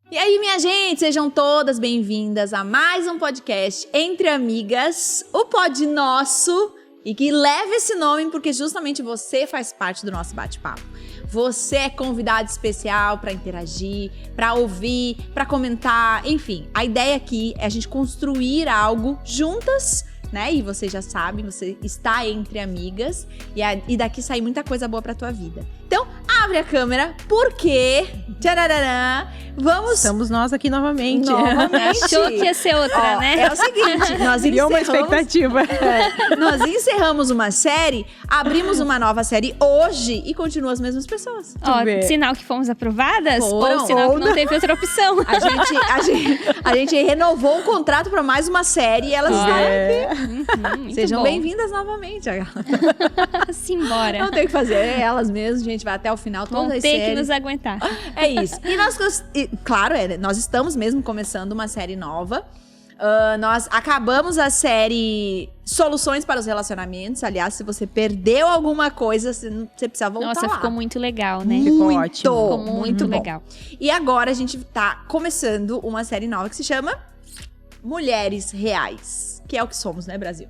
E aí, minha gente, sejam todas bem-vindas a mais um podcast Entre Amigas, o pod nosso, e que leva esse nome porque justamente você faz parte do nosso bate-papo. Você é convidado especial para interagir, para ouvir, para comentar, enfim. A ideia aqui é a gente construir algo juntas, né? E você já sabe, você está entre amigas e daqui sai muita coisa boa pra tua vida. Então, abre a câmera, porque... Tchararã, vamos... Estamos nós aqui novamente. Achou que ia ser outra, né? É o seguinte, nós Criou uma expectativa. Nós encerramos uma série, abrimos uma nova série hoje e continuam as mesmas pessoas. Ó, sinal que fomos aprovadas ou sinal que não teve outra opção. A gente renovou o contrato para mais uma série e elas estão aqui. Sejam bem-vindas novamente. Simbora. Não tem o que fazer, é elas mesmas, gente, vai até o final, todas as séries. Vão ter que nos aguentar. É isso. Claro, nós estamos mesmo começando uma série nova. Nós acabamos a série Soluções para os Relacionamentos. Aliás, se você perdeu alguma coisa, você precisa voltar lá. Nossa, ficou muito legal, né? Ficou ótimo. Ficou muito legal. E agora a gente tá começando uma série nova que se chama Mulheres Reais. Que é o que somos, né, Brasil?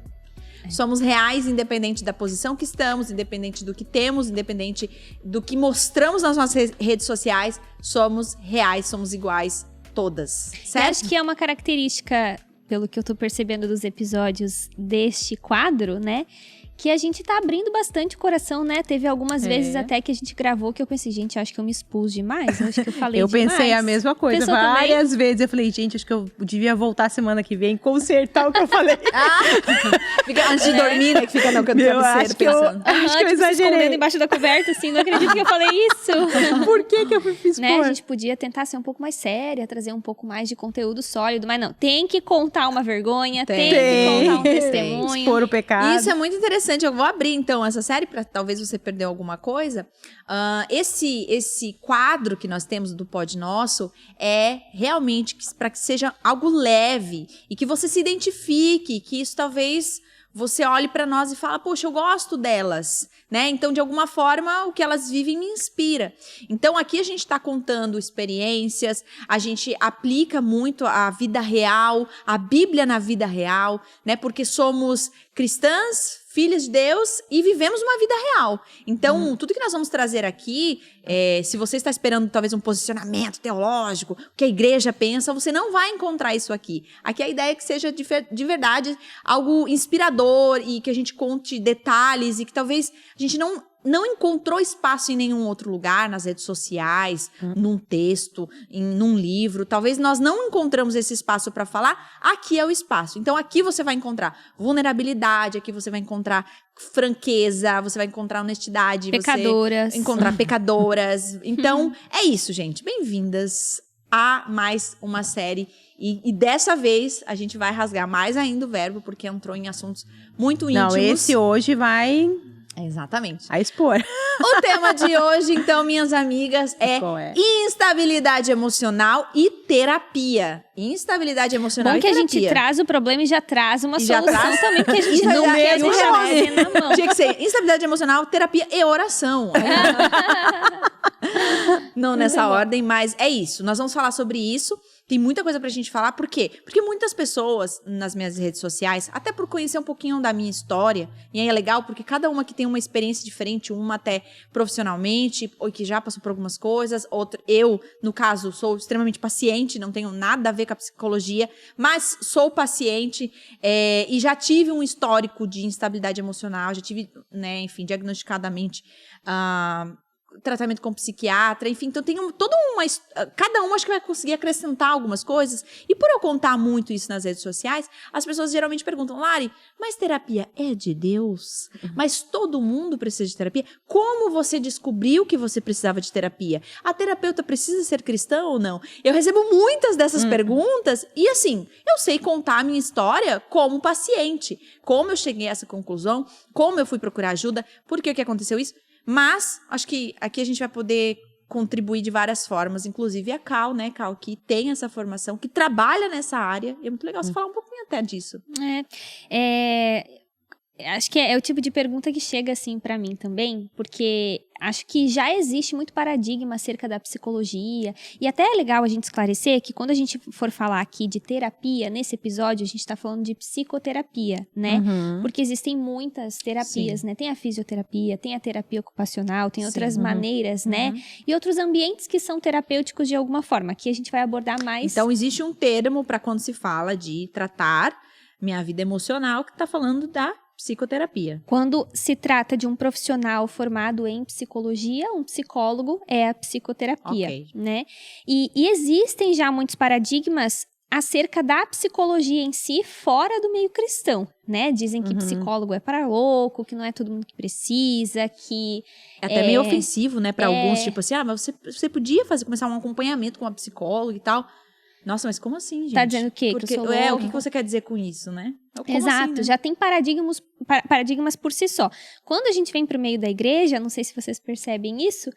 Somos reais, independente da posição que estamos, independente do que temos, independente do que mostramos nas nossas redes sociais. Somos reais, somos iguais todas, certo? Eu acho que é uma característica, pelo que eu tô percebendo dos episódios deste quadro, né? Que a gente tá abrindo bastante o coração, né? Teve algumas vezes até que a gente gravou que eu pensei, gente, acho que eu me expus demais. Acho que eu falei demais. Eu pensei a mesma coisa Pensou várias vezes. Eu falei, gente, acho que eu devia voltar semana que vem consertar o que eu falei. Fica antes de dormir, né? Que fica no canto do travesseiro pensando. Acho que eu exagerei. Escondendo embaixo da coberta, assim, não acredito que eu falei isso. Por que eu fiz né? A gente podia tentar ser um pouco mais séria, trazer um pouco mais de conteúdo sólido, mas não, tem que contar uma vergonha, tem que contar um testemunho. Expor o pecado. Isso é muito interessante, eu vou abrir então essa série para talvez você perdeu alguma coisa. Esse quadro que nós temos do Pod Nosso é realmente para que seja algo leve e que você se identifique, que isso talvez você olhe para nós e fala, poxa, eu gosto delas, né? Então, de alguma forma, o que elas vivem me inspira. Então, aqui a gente está contando experiências, a gente aplica muito a vida real, a Bíblia na vida real, né? Porque somos cristãs, filhas de Deus e vivemos uma vida real. Então, tudo que nós vamos trazer aqui, se você está esperando talvez um posicionamento teológico, o que a igreja pensa, você não vai encontrar isso aqui. Aqui a ideia é que seja de verdade algo inspirador e que a gente conte detalhes e que talvez a gente não encontrou espaço em nenhum outro lugar, nas redes sociais, num texto, num livro. Talvez nós não encontramos esse espaço para falar. Aqui é o espaço. Então, aqui você vai encontrar vulnerabilidade, aqui você vai encontrar franqueza, você vai encontrar honestidade. Pecadoras. Você vai encontrar pecadoras. Então, é isso, gente. Bem-vindas a mais uma série. E dessa vez, a gente vai rasgar mais ainda o verbo, porque entrou em assuntos muito íntimos. Não, esse hoje vai... Exatamente. A expor. O tema de hoje, então, minhas amigas, é instabilidade emocional e terapia. Instabilidade emocional Bom e que terapia. a gente traz o problema e já traz uma solução também, porque a gente não não quer deixar você na mão. Tinha que ser instabilidade emocional, terapia e oração. Não nessa ordem, mas é isso. Nós vamos falar sobre isso. Tem muita coisa pra gente falar. Por quê? Porque muitas pessoas nas minhas redes sociais, até por conhecer um pouquinho da minha história, e aí é legal porque cada uma que tem uma experiência diferente, uma até profissionalmente, ou que já passou por algumas coisas, outra, eu, no caso, sou extremamente paciente, não tenho nada a ver com a psicologia, mas sou paciente e já tive um histórico de instabilidade emocional, já tive, né, enfim, diagnosticadamente tratamento com psiquiatra, enfim, então tem toda cada um acho que vai conseguir acrescentar algumas coisas, e por eu contar muito isso nas redes sociais, as pessoas geralmente perguntam, Lari, mas terapia é de Deus? Mas todo mundo precisa de terapia? Como você descobriu que você precisava de terapia? A terapeuta precisa ser cristã ou não? Eu recebo muitas dessas perguntas, e assim, eu sei contar a minha história como paciente, como eu cheguei a essa conclusão, como eu fui procurar ajuda, por que aconteceu isso? Mas, acho que aqui a gente vai poder contribuir de várias formas, inclusive a Cal, né, Cal, que tem essa formação, que trabalha nessa área, e é muito legal você falar um pouquinho até disso. acho que é o tipo de pergunta que chega assim pra mim também, porque acho que já existe muito paradigma acerca da psicologia, e até é legal a gente esclarecer que quando a gente for falar aqui de terapia, nesse episódio a gente tá falando de psicoterapia, né? Porque existem muitas terapias, né? Tem a fisioterapia, tem a terapia ocupacional, tem outras maneiras, né? E outros ambientes que são terapêuticos de alguma forma. Aqui a gente vai abordar mais... Então, existe um termo para quando se fala de tratar minha vida emocional, que tá falando da psicoterapia. Quando se trata de um profissional formado em psicologia, um psicólogo é a psicoterapia, né? E existem já muitos paradigmas acerca da psicologia em si fora do meio cristão, né? Dizem que psicólogo é para louco, que não é todo mundo que precisa, que... É até meio ofensivo, né? Para alguns, tipo assim, mas você podia começar um acompanhamento com uma psicóloga e tal. Nossa, mas como assim, gente? Tá dizendo o quê? Porque, que eu sou louca? o que você quer dizer com isso, né? Como Exato, assim, né? já tem paradigmas por si só. Quando a gente vem pro meio da igreja, não sei se vocês percebem isso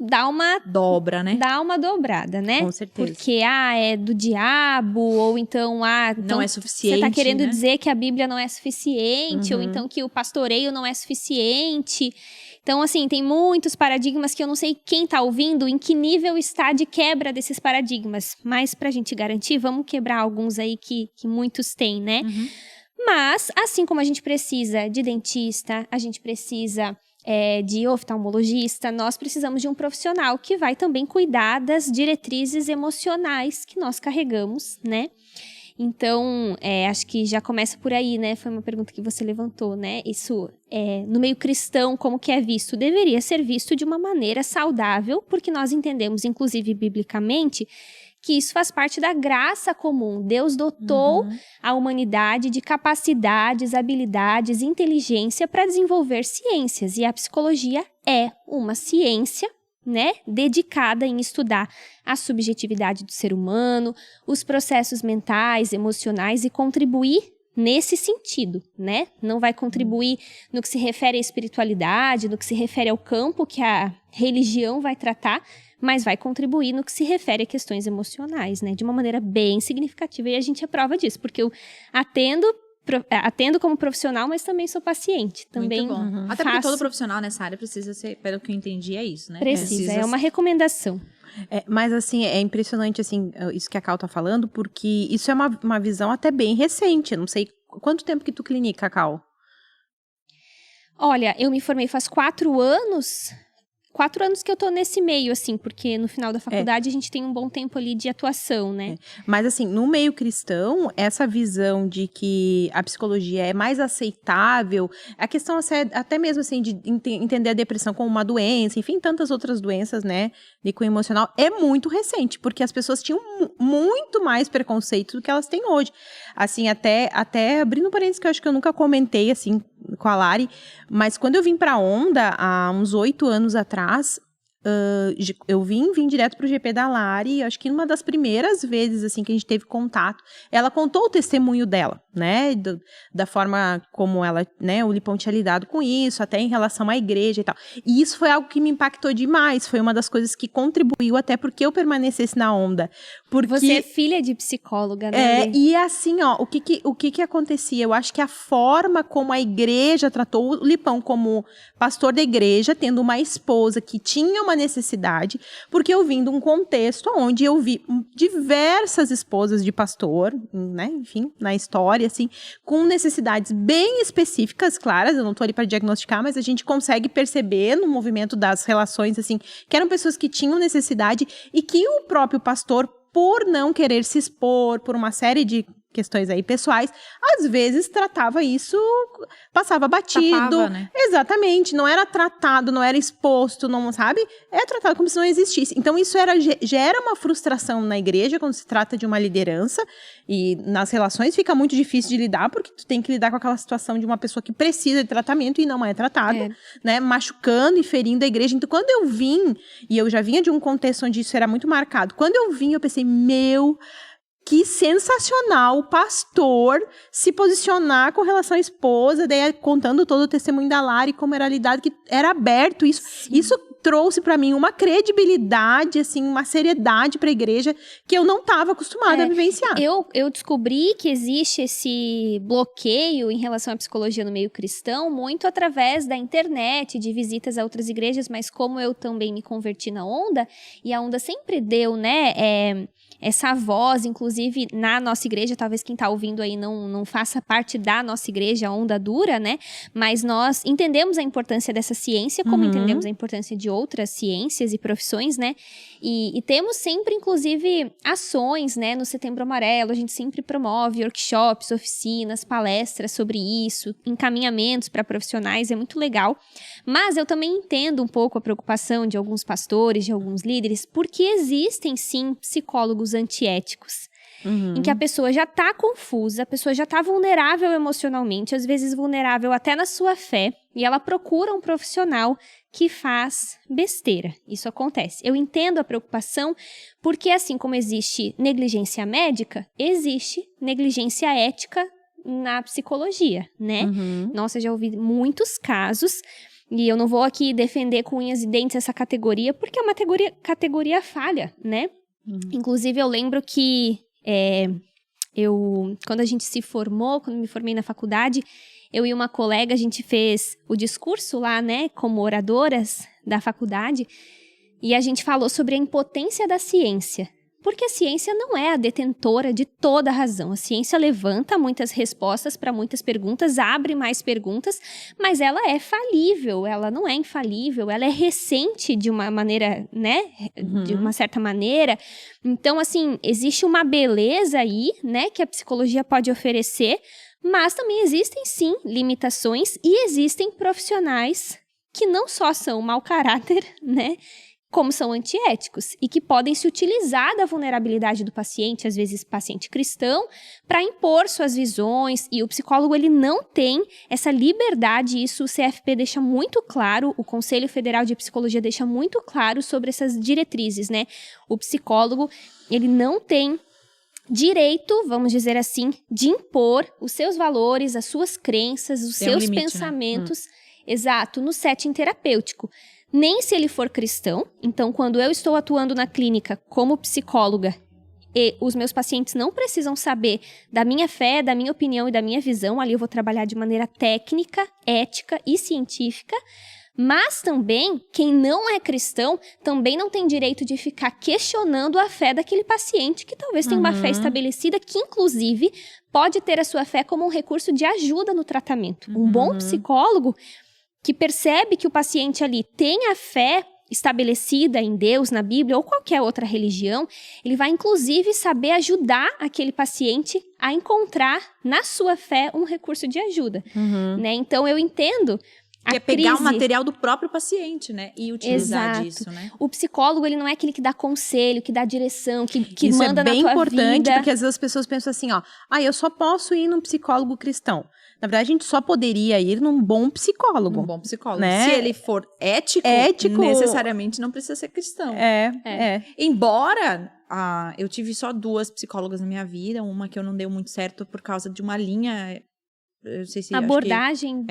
dá uma... Dobra, né? Dá uma dobrada, né? Com certeza. Porque, é do diabo, ou então, não é suficiente, você tá querendo né? dizer que a Bíblia não é suficiente, ou então que o pastoreio não é suficiente. Então, assim, tem muitos paradigmas que eu não sei quem tá ouvindo, em que nível está de quebra desses paradigmas. Mas, pra gente garantir, vamos quebrar alguns aí que muitos têm, né? Mas, assim como a gente precisa de dentista, a gente precisa de oftalmologista, nós precisamos de um profissional que vai também cuidar das diretrizes emocionais que nós carregamos, né? Então, acho que já começa por aí, né? Foi uma pergunta que você levantou, né? Isso, no meio cristão, como que é visto? Deveria ser visto de uma maneira saudável, porque nós entendemos, inclusive biblicamente, que isso faz parte da graça comum. Deus dotou a humanidade de capacidades, habilidades, inteligência para desenvolver ciências. E a psicologia é uma ciência, né, dedicada em estudar a subjetividade do ser humano, os processos mentais, emocionais e contribuir nesse sentido, né? Não vai contribuir no que se refere à espiritualidade, no que se refere ao campo que a religião vai tratar, mas vai contribuir no que se refere a questões emocionais, né? De uma maneira bem significativa, e a gente é prova disso, porque eu atendo como profissional, mas também sou paciente. Também muito bom. Até porque todo profissional nessa área precisa ser, pelo que eu entendi, é isso, né? Precisa, é uma recomendação. Mas, assim, é impressionante, assim, isso que a Cal tá falando, porque isso é uma visão até bem recente. Eu não sei quanto tempo que tu clinica, Cal? Olha, eu me formei faz 4 anos... 4 anos que eu tô nesse meio, assim, porque no final da faculdade a gente tem um bom tempo ali de atuação, né? Mas, assim, no meio cristão, essa visão de que a psicologia é mais aceitável, a questão até mesmo, assim, de entender a depressão como uma doença, enfim, tantas outras doenças, né, de cunho emocional, é muito recente, porque as pessoas tinham muito mais preconceito do que elas têm hoje. Assim, até abrindo parênteses, que eu acho que eu nunca comentei, assim, com a Lari, mas quando eu vim pra Onda, há uns 8 anos atrás, eu vim direto pro GP da Lari, acho que uma das primeiras vezes, assim, que a gente teve contato, ela contou o testemunho dela, né, da forma como ela, né, o Lipão tinha lidado com isso, até em relação à igreja e tal, e isso foi algo que me impactou demais, foi uma das coisas que contribuiu até porque eu permanecesse na Onda, porque... Você é filha de psicóloga, né? E assim, ó, o que acontecia? Eu acho que a forma como a igreja tratou o Lipão como pastor da igreja, tendo uma esposa que tinha uma necessidade, porque eu vim de um contexto onde eu vi diversas esposas de pastor, né, enfim, na história, assim, com necessidades bem específicas, claras, eu não tô ali para diagnosticar, mas a gente consegue perceber no movimento das relações, assim, que eram pessoas que tinham necessidade e que o próprio pastor, por não querer se expor, por uma série de questões aí pessoais, às vezes tratava isso, passava batido. Tapava, né? Exatamente, não era tratado, não era exposto, não, sabe? É tratado como se não existisse. Então isso gera uma frustração na igreja quando se trata de uma liderança, e nas relações fica muito difícil de lidar, porque tu tem que lidar com aquela situação de uma pessoa que precisa de tratamento e não é tratada, né? Machucando e ferindo a igreja. Então quando eu vim, e eu já vinha de um contexto onde isso era muito marcado, quando eu vim eu pensei, que sensacional o pastor se posicionar com relação à esposa, daí contando todo o testemunho da Lari, como era lidado, que era aberto isso. Sim. Isso trouxe pra mim uma credibilidade, assim, uma seriedade pra igreja que eu não estava acostumada a vivenciar. Eu descobri que existe esse bloqueio em relação à psicologia no meio cristão muito através da internet, de visitas a outras igrejas, mas como eu também me converti na Onda, e a Onda sempre deu, né, essa voz, inclusive na nossa igreja, talvez quem tá ouvindo aí não faça parte da nossa igreja, a Onda Dura, né, mas nós entendemos a importância dessa ciência, como entendemos a importância de outras ciências e profissões, né, e temos sempre, inclusive, ações, né, no Setembro Amarelo, a gente sempre promove workshops, oficinas, palestras sobre isso, encaminhamentos para profissionais, é muito legal, mas eu também entendo um pouco a preocupação de alguns pastores, de alguns líderes, porque existem, sim, psicólogos antiéticos, em que a pessoa já tá confusa, a pessoa já tá vulnerável emocionalmente, às vezes vulnerável até na sua fé, e ela procura um profissional que faz besteira. Isso acontece. Eu entendo a preocupação, porque assim como existe negligência médica, existe negligência ética na psicologia, né? Nossa, já ouvi muitos casos, e eu não vou aqui defender com unhas e dentes essa categoria, porque é uma categoria falha, né? Inclusive, eu lembro que quando a gente se formou, quando me formei na faculdade, eu e uma colega, a gente fez o discurso lá, né, como oradoras da faculdade, e a gente falou sobre a impotência da ciência. Porque a ciência não é a detentora de toda a razão. A ciência levanta muitas respostas para muitas perguntas, abre mais perguntas, mas ela é falível, ela não é infalível, ela é recente de uma maneira, né? De uma certa maneira. Então, assim, existe uma beleza aí, né, que a psicologia pode oferecer, mas também existem, sim, limitações e existem profissionais que não só são mau caráter, né? Como são antiéticos e que podem se utilizar da vulnerabilidade do paciente, às vezes paciente cristão, para impor suas visões, e o psicólogo ele não tem essa liberdade, isso o CFP deixa muito claro, o Conselho Federal de Psicologia deixa muito claro sobre essas diretrizes, né? O psicólogo, ele não tem direito, vamos dizer assim, de impor os seus valores, as suas crenças, os seus limite, pensamentos, exato, no setting terapêutico. Nem se ele for cristão. Então, quando eu estou atuando na clínica como psicóloga e os meus pacientes não precisam saber da minha fé, da minha opinião e da minha visão, ali eu vou trabalhar de maneira técnica, ética e científica. Mas também, quem não é cristão, também não tem direito de ficar questionando a fé daquele paciente que talvez tenha uma fé estabelecida, que inclusive pode ter a sua fé como um recurso de ajuda no tratamento. Um bom psicólogo que percebe que o paciente ali tem a fé estabelecida em Deus, na Bíblia ou qualquer outra religião, ele vai inclusive saber ajudar aquele paciente a encontrar na sua fé um recurso de ajuda, né? Então eu entendo a que é pegar crise. o material do próprio paciente, né? E utilizar disso, né? O psicólogo, ele não é aquele que dá conselho, que dá direção, que Isso manda é bem na tua importante, vida. porque às vezes as pessoas pensam assim, ó, eu só posso ir num psicólogo cristão. Na verdade, a gente só poderia ir num bom psicólogo. Um bom psicólogo. Né? Se ele for ético, necessariamente não precisa ser cristão. Embora eu tive só 2 psicólogas na minha vida, uma que eu não deu muito certo por causa de uma linha. Eu não sei se Abordagem.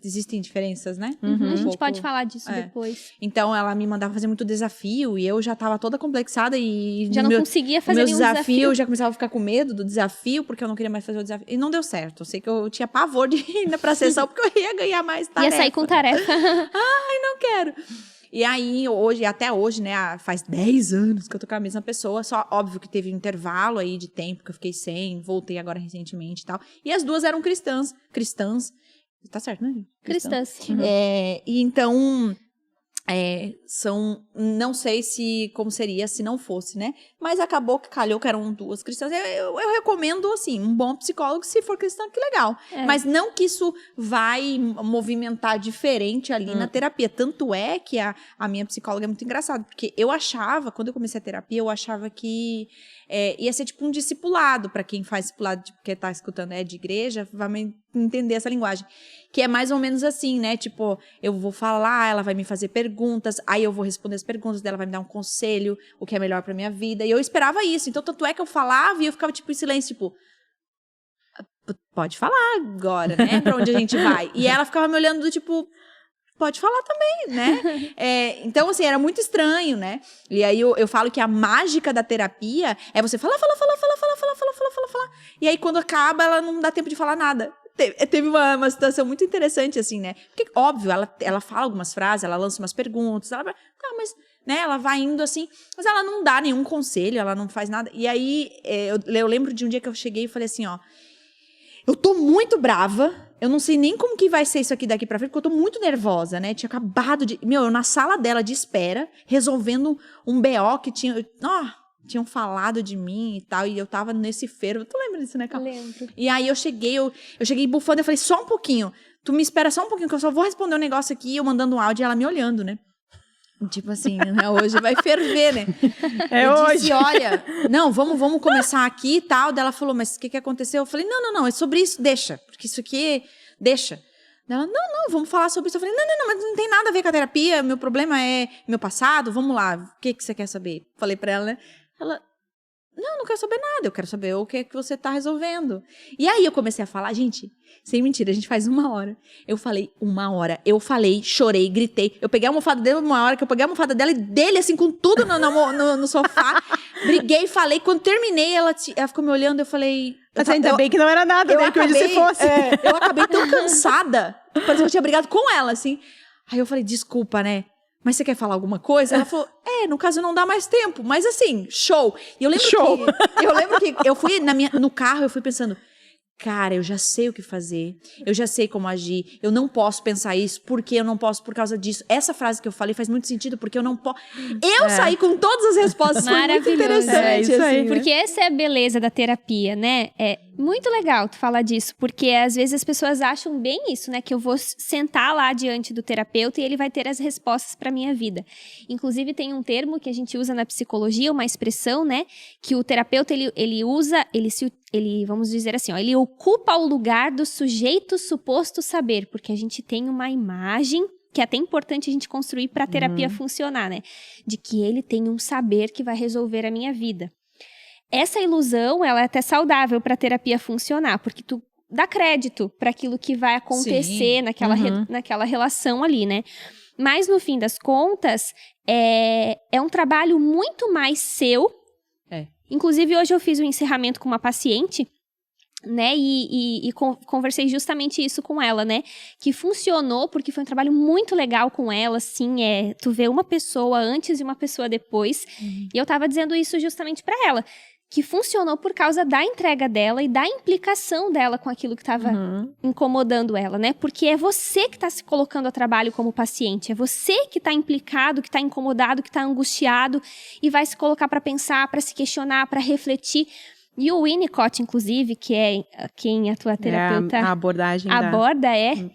Existem diferenças, né? A gente pode falar disso depois. Então, ela me mandava fazer muito desafio e eu já tava toda complexada e... Já não conseguia fazer nenhum desafio. Eu já começava a ficar com medo do desafio, porque eu não queria mais fazer o desafio. E não deu certo. Eu sei que eu tinha pavor de ir pra sessão, porque eu ia ganhar mais tarefa. Ia sair com tarefa. Ai, não quero. E aí, até hoje, né, faz 10 anos que eu tô com a mesma pessoa, só óbvio que teve um intervalo aí de tempo que eu fiquei sem, voltei agora recentemente e tal. E as 2 eram cristãs, tá certo, né? Cristãs. E então, não sei como seria se não fosse, né? Mas acabou que calhou que eram 2 cristãs. Eu recomendo, assim, um bom psicólogo, se for cristão, que legal. Mas não que isso vai movimentar diferente ali na terapia. Tanto é que a minha psicóloga é muito engraçada, porque quando eu comecei a terapia, eu achava que ia ser tipo um discipulado, para quem faz discipulado, tipo, que tá escutando de igreja, vai entender essa linguagem. Que é mais ou menos assim, né? Tipo, eu vou falar, ela vai me fazer perguntas, aí eu vou responder as perguntas dela, vai me dar um conselho, o que é melhor pra minha vida. E eu esperava isso. Então, tanto é que eu falava e eu ficava, tipo, em silêncio, tipo... Pode falar agora, né? Pra onde a gente vai? E ela ficava me olhando do tipo... pode falar também, né? Então, assim, era muito estranho, né? E aí eu falo que a mágica da terapia é você falar. E aí, quando acaba, ela não dá tempo de falar nada. Teve uma situação muito interessante, assim, né? Porque, óbvio, ela fala algumas frases, ela lança umas perguntas, mas, né, ela vai indo assim, mas ela não dá nenhum conselho, ela não faz nada. E aí, eu lembro de um dia que eu cheguei e falei assim, ó, eu tô muito brava, eu não sei nem como que vai ser isso aqui daqui pra frente, porque eu tô muito nervosa, né? Tinha acabado de... eu na sala dela de espera, resolvendo um BO que tinham falado de mim e tal, e eu tava nesse fervo. Tu lembra disso, né, Cal? Lembro. E aí eu cheguei bufando, eu falei, só um pouquinho, tu me espera só um pouquinho, que eu só vou responder um negócio aqui, eu mandando um áudio e ela me olhando, né? Tipo assim, né? Hoje vai ferver, né? Eu disse, olha, não, vamos começar aqui e tal. Daí ela falou, mas o que aconteceu? Eu falei, não, é sobre isso, deixa, porque isso aqui, deixa. Ela, não, vamos falar sobre isso. Eu falei, não, mas não tem nada a ver com a terapia, meu problema é meu passado, vamos lá, o que você quer saber? Falei pra ela, né? Ela, não quero saber nada, eu quero saber o que é que você tá resolvendo. E aí eu comecei a falar, gente, sem mentira, a gente faz 1 hora. Eu falei 1 hora, chorei, gritei. Eu peguei a almofada dele 1 hora, que eu peguei a almofada dela e dele, assim, com tudo no sofá. Briguei, falei. Quando terminei, ela ficou me olhando, eu falei... Mas ainda bem que não era nada, né? Que hoje se fosse. Eu acabei tão cansada, parecia que eu tinha brigado com ela, assim. Aí eu falei, desculpa, né? Mas você quer falar alguma coisa? Ela falou, no caso não dá mais tempo. Mas assim, show. E eu lembro que eu fui no carro, eu fui pensando, cara, eu já sei o que fazer, eu já sei como agir, eu não posso pensar isso, porque eu não posso por causa disso. Essa frase que eu falei faz muito sentido, porque eu não posso... Eu saí com todas as respostas, foi muito interessante. Isso aí. Assim, porque essa é a beleza da terapia, né? É muito legal tu falar disso, porque às vezes as pessoas acham bem isso, né? Que eu vou sentar lá diante do terapeuta e ele vai ter as respostas para minha vida. Inclusive tem um termo que a gente usa na psicologia, uma expressão, né? Que o terapeuta, ele, vamos dizer assim, ó, ele ocupa o lugar do sujeito suposto saber, porque a gente tem uma imagem que é até importante a gente construir para a terapia funcionar, né? De que ele tem um saber que vai resolver a minha vida. Essa ilusão, ela é até saudável para a terapia funcionar, porque tu dá crédito para aquilo que vai acontecer naquela relação ali, né? Mas, no fim das contas, é um trabalho muito mais seu. Inclusive, hoje eu fiz um encerramento com uma paciente, né? E conversei justamente isso com ela, né? Que funcionou porque foi um trabalho muito legal com ela, assim, tu vê uma pessoa antes e uma pessoa depois. E eu tava dizendo isso justamente para ela. Que funcionou por causa da entrega dela e da implicação dela com aquilo que estava incomodando ela, né? Porque é você que está se colocando a trabalho como paciente, é você que está implicado, que está incomodado, que está angustiado e vai se colocar para pensar, para se questionar, para refletir. E o Winnicott, inclusive, que é quem a tua terapeuta a abordagem aborda,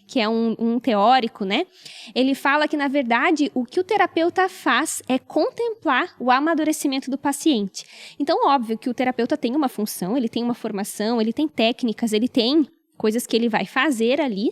que é um teórico, né? Ele fala que, na verdade, o que o terapeuta faz é contemplar o amadurecimento do paciente. Então, óbvio que o terapeuta tem uma função, ele tem uma formação, ele tem técnicas, ele tem coisas que ele vai fazer ali,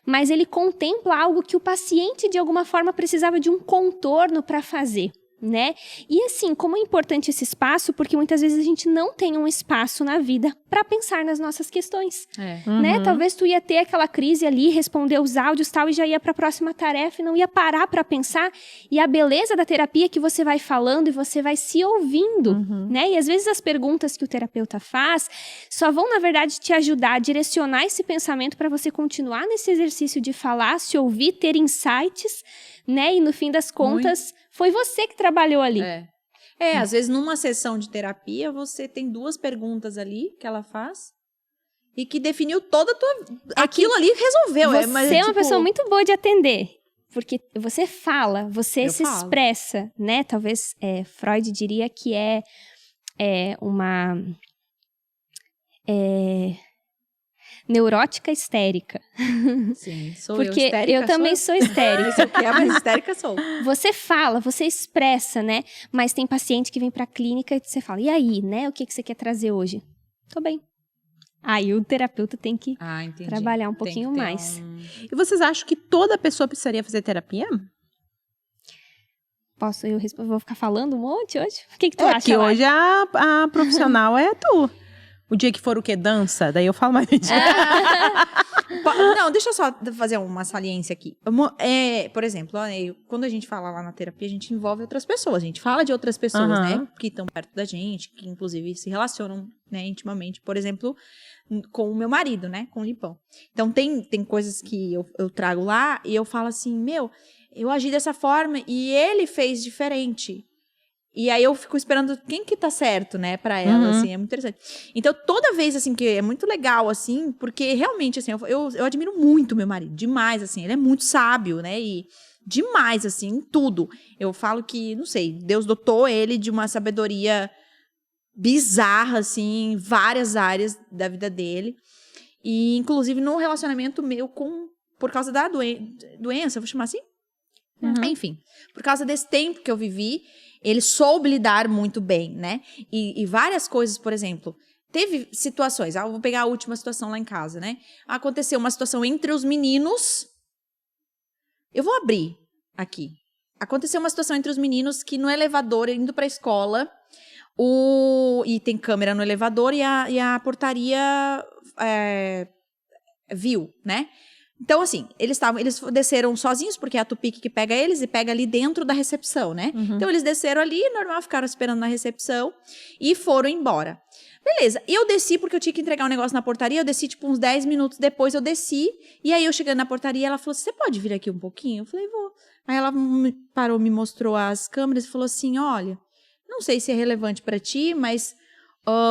mas ele contempla algo que o paciente, de alguma forma, precisava de um contorno para fazer. Né? E assim, como é importante esse espaço, porque muitas vezes a gente não tem um espaço na vida para pensar nas nossas questões, né? Talvez tu ia ter aquela crise ali, responder os áudios tal, e já ia para a próxima tarefa e não ia parar para pensar. E a beleza da terapia é que você vai falando e você vai se ouvindo, né? E às vezes as perguntas que o terapeuta faz só vão, na verdade, te ajudar a direcionar esse pensamento para você continuar nesse exercício de falar, se ouvir, ter insights, né? E no fim das contas, foi você que trabalhou ali. Às vezes numa sessão de terapia, você tem 2 perguntas ali que ela faz e que definiu toda a tua... Aquilo ali resolveu. Você é uma pessoa muito boa de atender. Porque você fala, você se expressa, né? Talvez Freud diria que é uma... neurótica histérica. Sim, sou porque eu. Histérica, eu também sou histérica. Isso aqui é mais histérica, sou. Você fala, você expressa, né? Mas tem paciente que vem pra clínica e você fala, e aí, né? O que você quer trazer hoje? Tô bem. Aí o terapeuta tem que trabalhar um pouquinho mais. E vocês acham que toda pessoa precisaria fazer terapia? Posso eu responder? Vou ficar falando um monte hoje? O que tu acha? Que hoje a profissional é tu. O dia que for o quê? Dança? Daí eu falo mais. Não, deixa eu só fazer uma saliência aqui. Por exemplo, quando a gente fala lá na terapia, a gente envolve outras pessoas. A gente fala de outras pessoas, né? Que estão perto da gente, que inclusive se relacionam, né, intimamente. Por exemplo, com o meu marido, né? Com o Lipão. Então, tem coisas que eu trago lá e eu falo assim, eu agi dessa forma e ele fez diferente. E aí eu fico esperando quem que tá certo, né, pra ela, assim, é muito interessante. Então, toda vez, assim, que é muito legal, assim, porque realmente, assim, eu admiro muito meu marido, demais, assim, ele é muito sábio, né, e demais, assim, em tudo. Eu falo que, não sei, Deus dotou ele de uma sabedoria bizarra, assim, em várias áreas da vida dele. E, inclusive, no relacionamento meu por causa da doença, vou chamar assim? Enfim, por causa desse tempo que eu vivi, ele soube lidar muito bem, né? E várias coisas, por exemplo, teve situações, eu vou pegar a última situação lá em casa, né? Aconteceu uma situação entre os meninos, eu vou abrir aqui. Aconteceu uma situação entre os meninos que no elevador, indo pra escola, e tem câmera no elevador e a portaria viu, né? Então, assim, eles desceram sozinhos, porque é a Tupic que pega eles e pega ali dentro da recepção, né? Então, eles desceram ali, normal, ficaram esperando na recepção e foram embora. Beleza, eu desci porque eu tinha que entregar um negócio na portaria, eu desci tipo uns 10 minutos depois, eu desci, e aí eu chegando na portaria, ela falou, você pode vir aqui um pouquinho? Eu falei, vou. Aí ela parou, me mostrou as câmeras e falou assim, olha, não sei se é relevante pra ti, mas...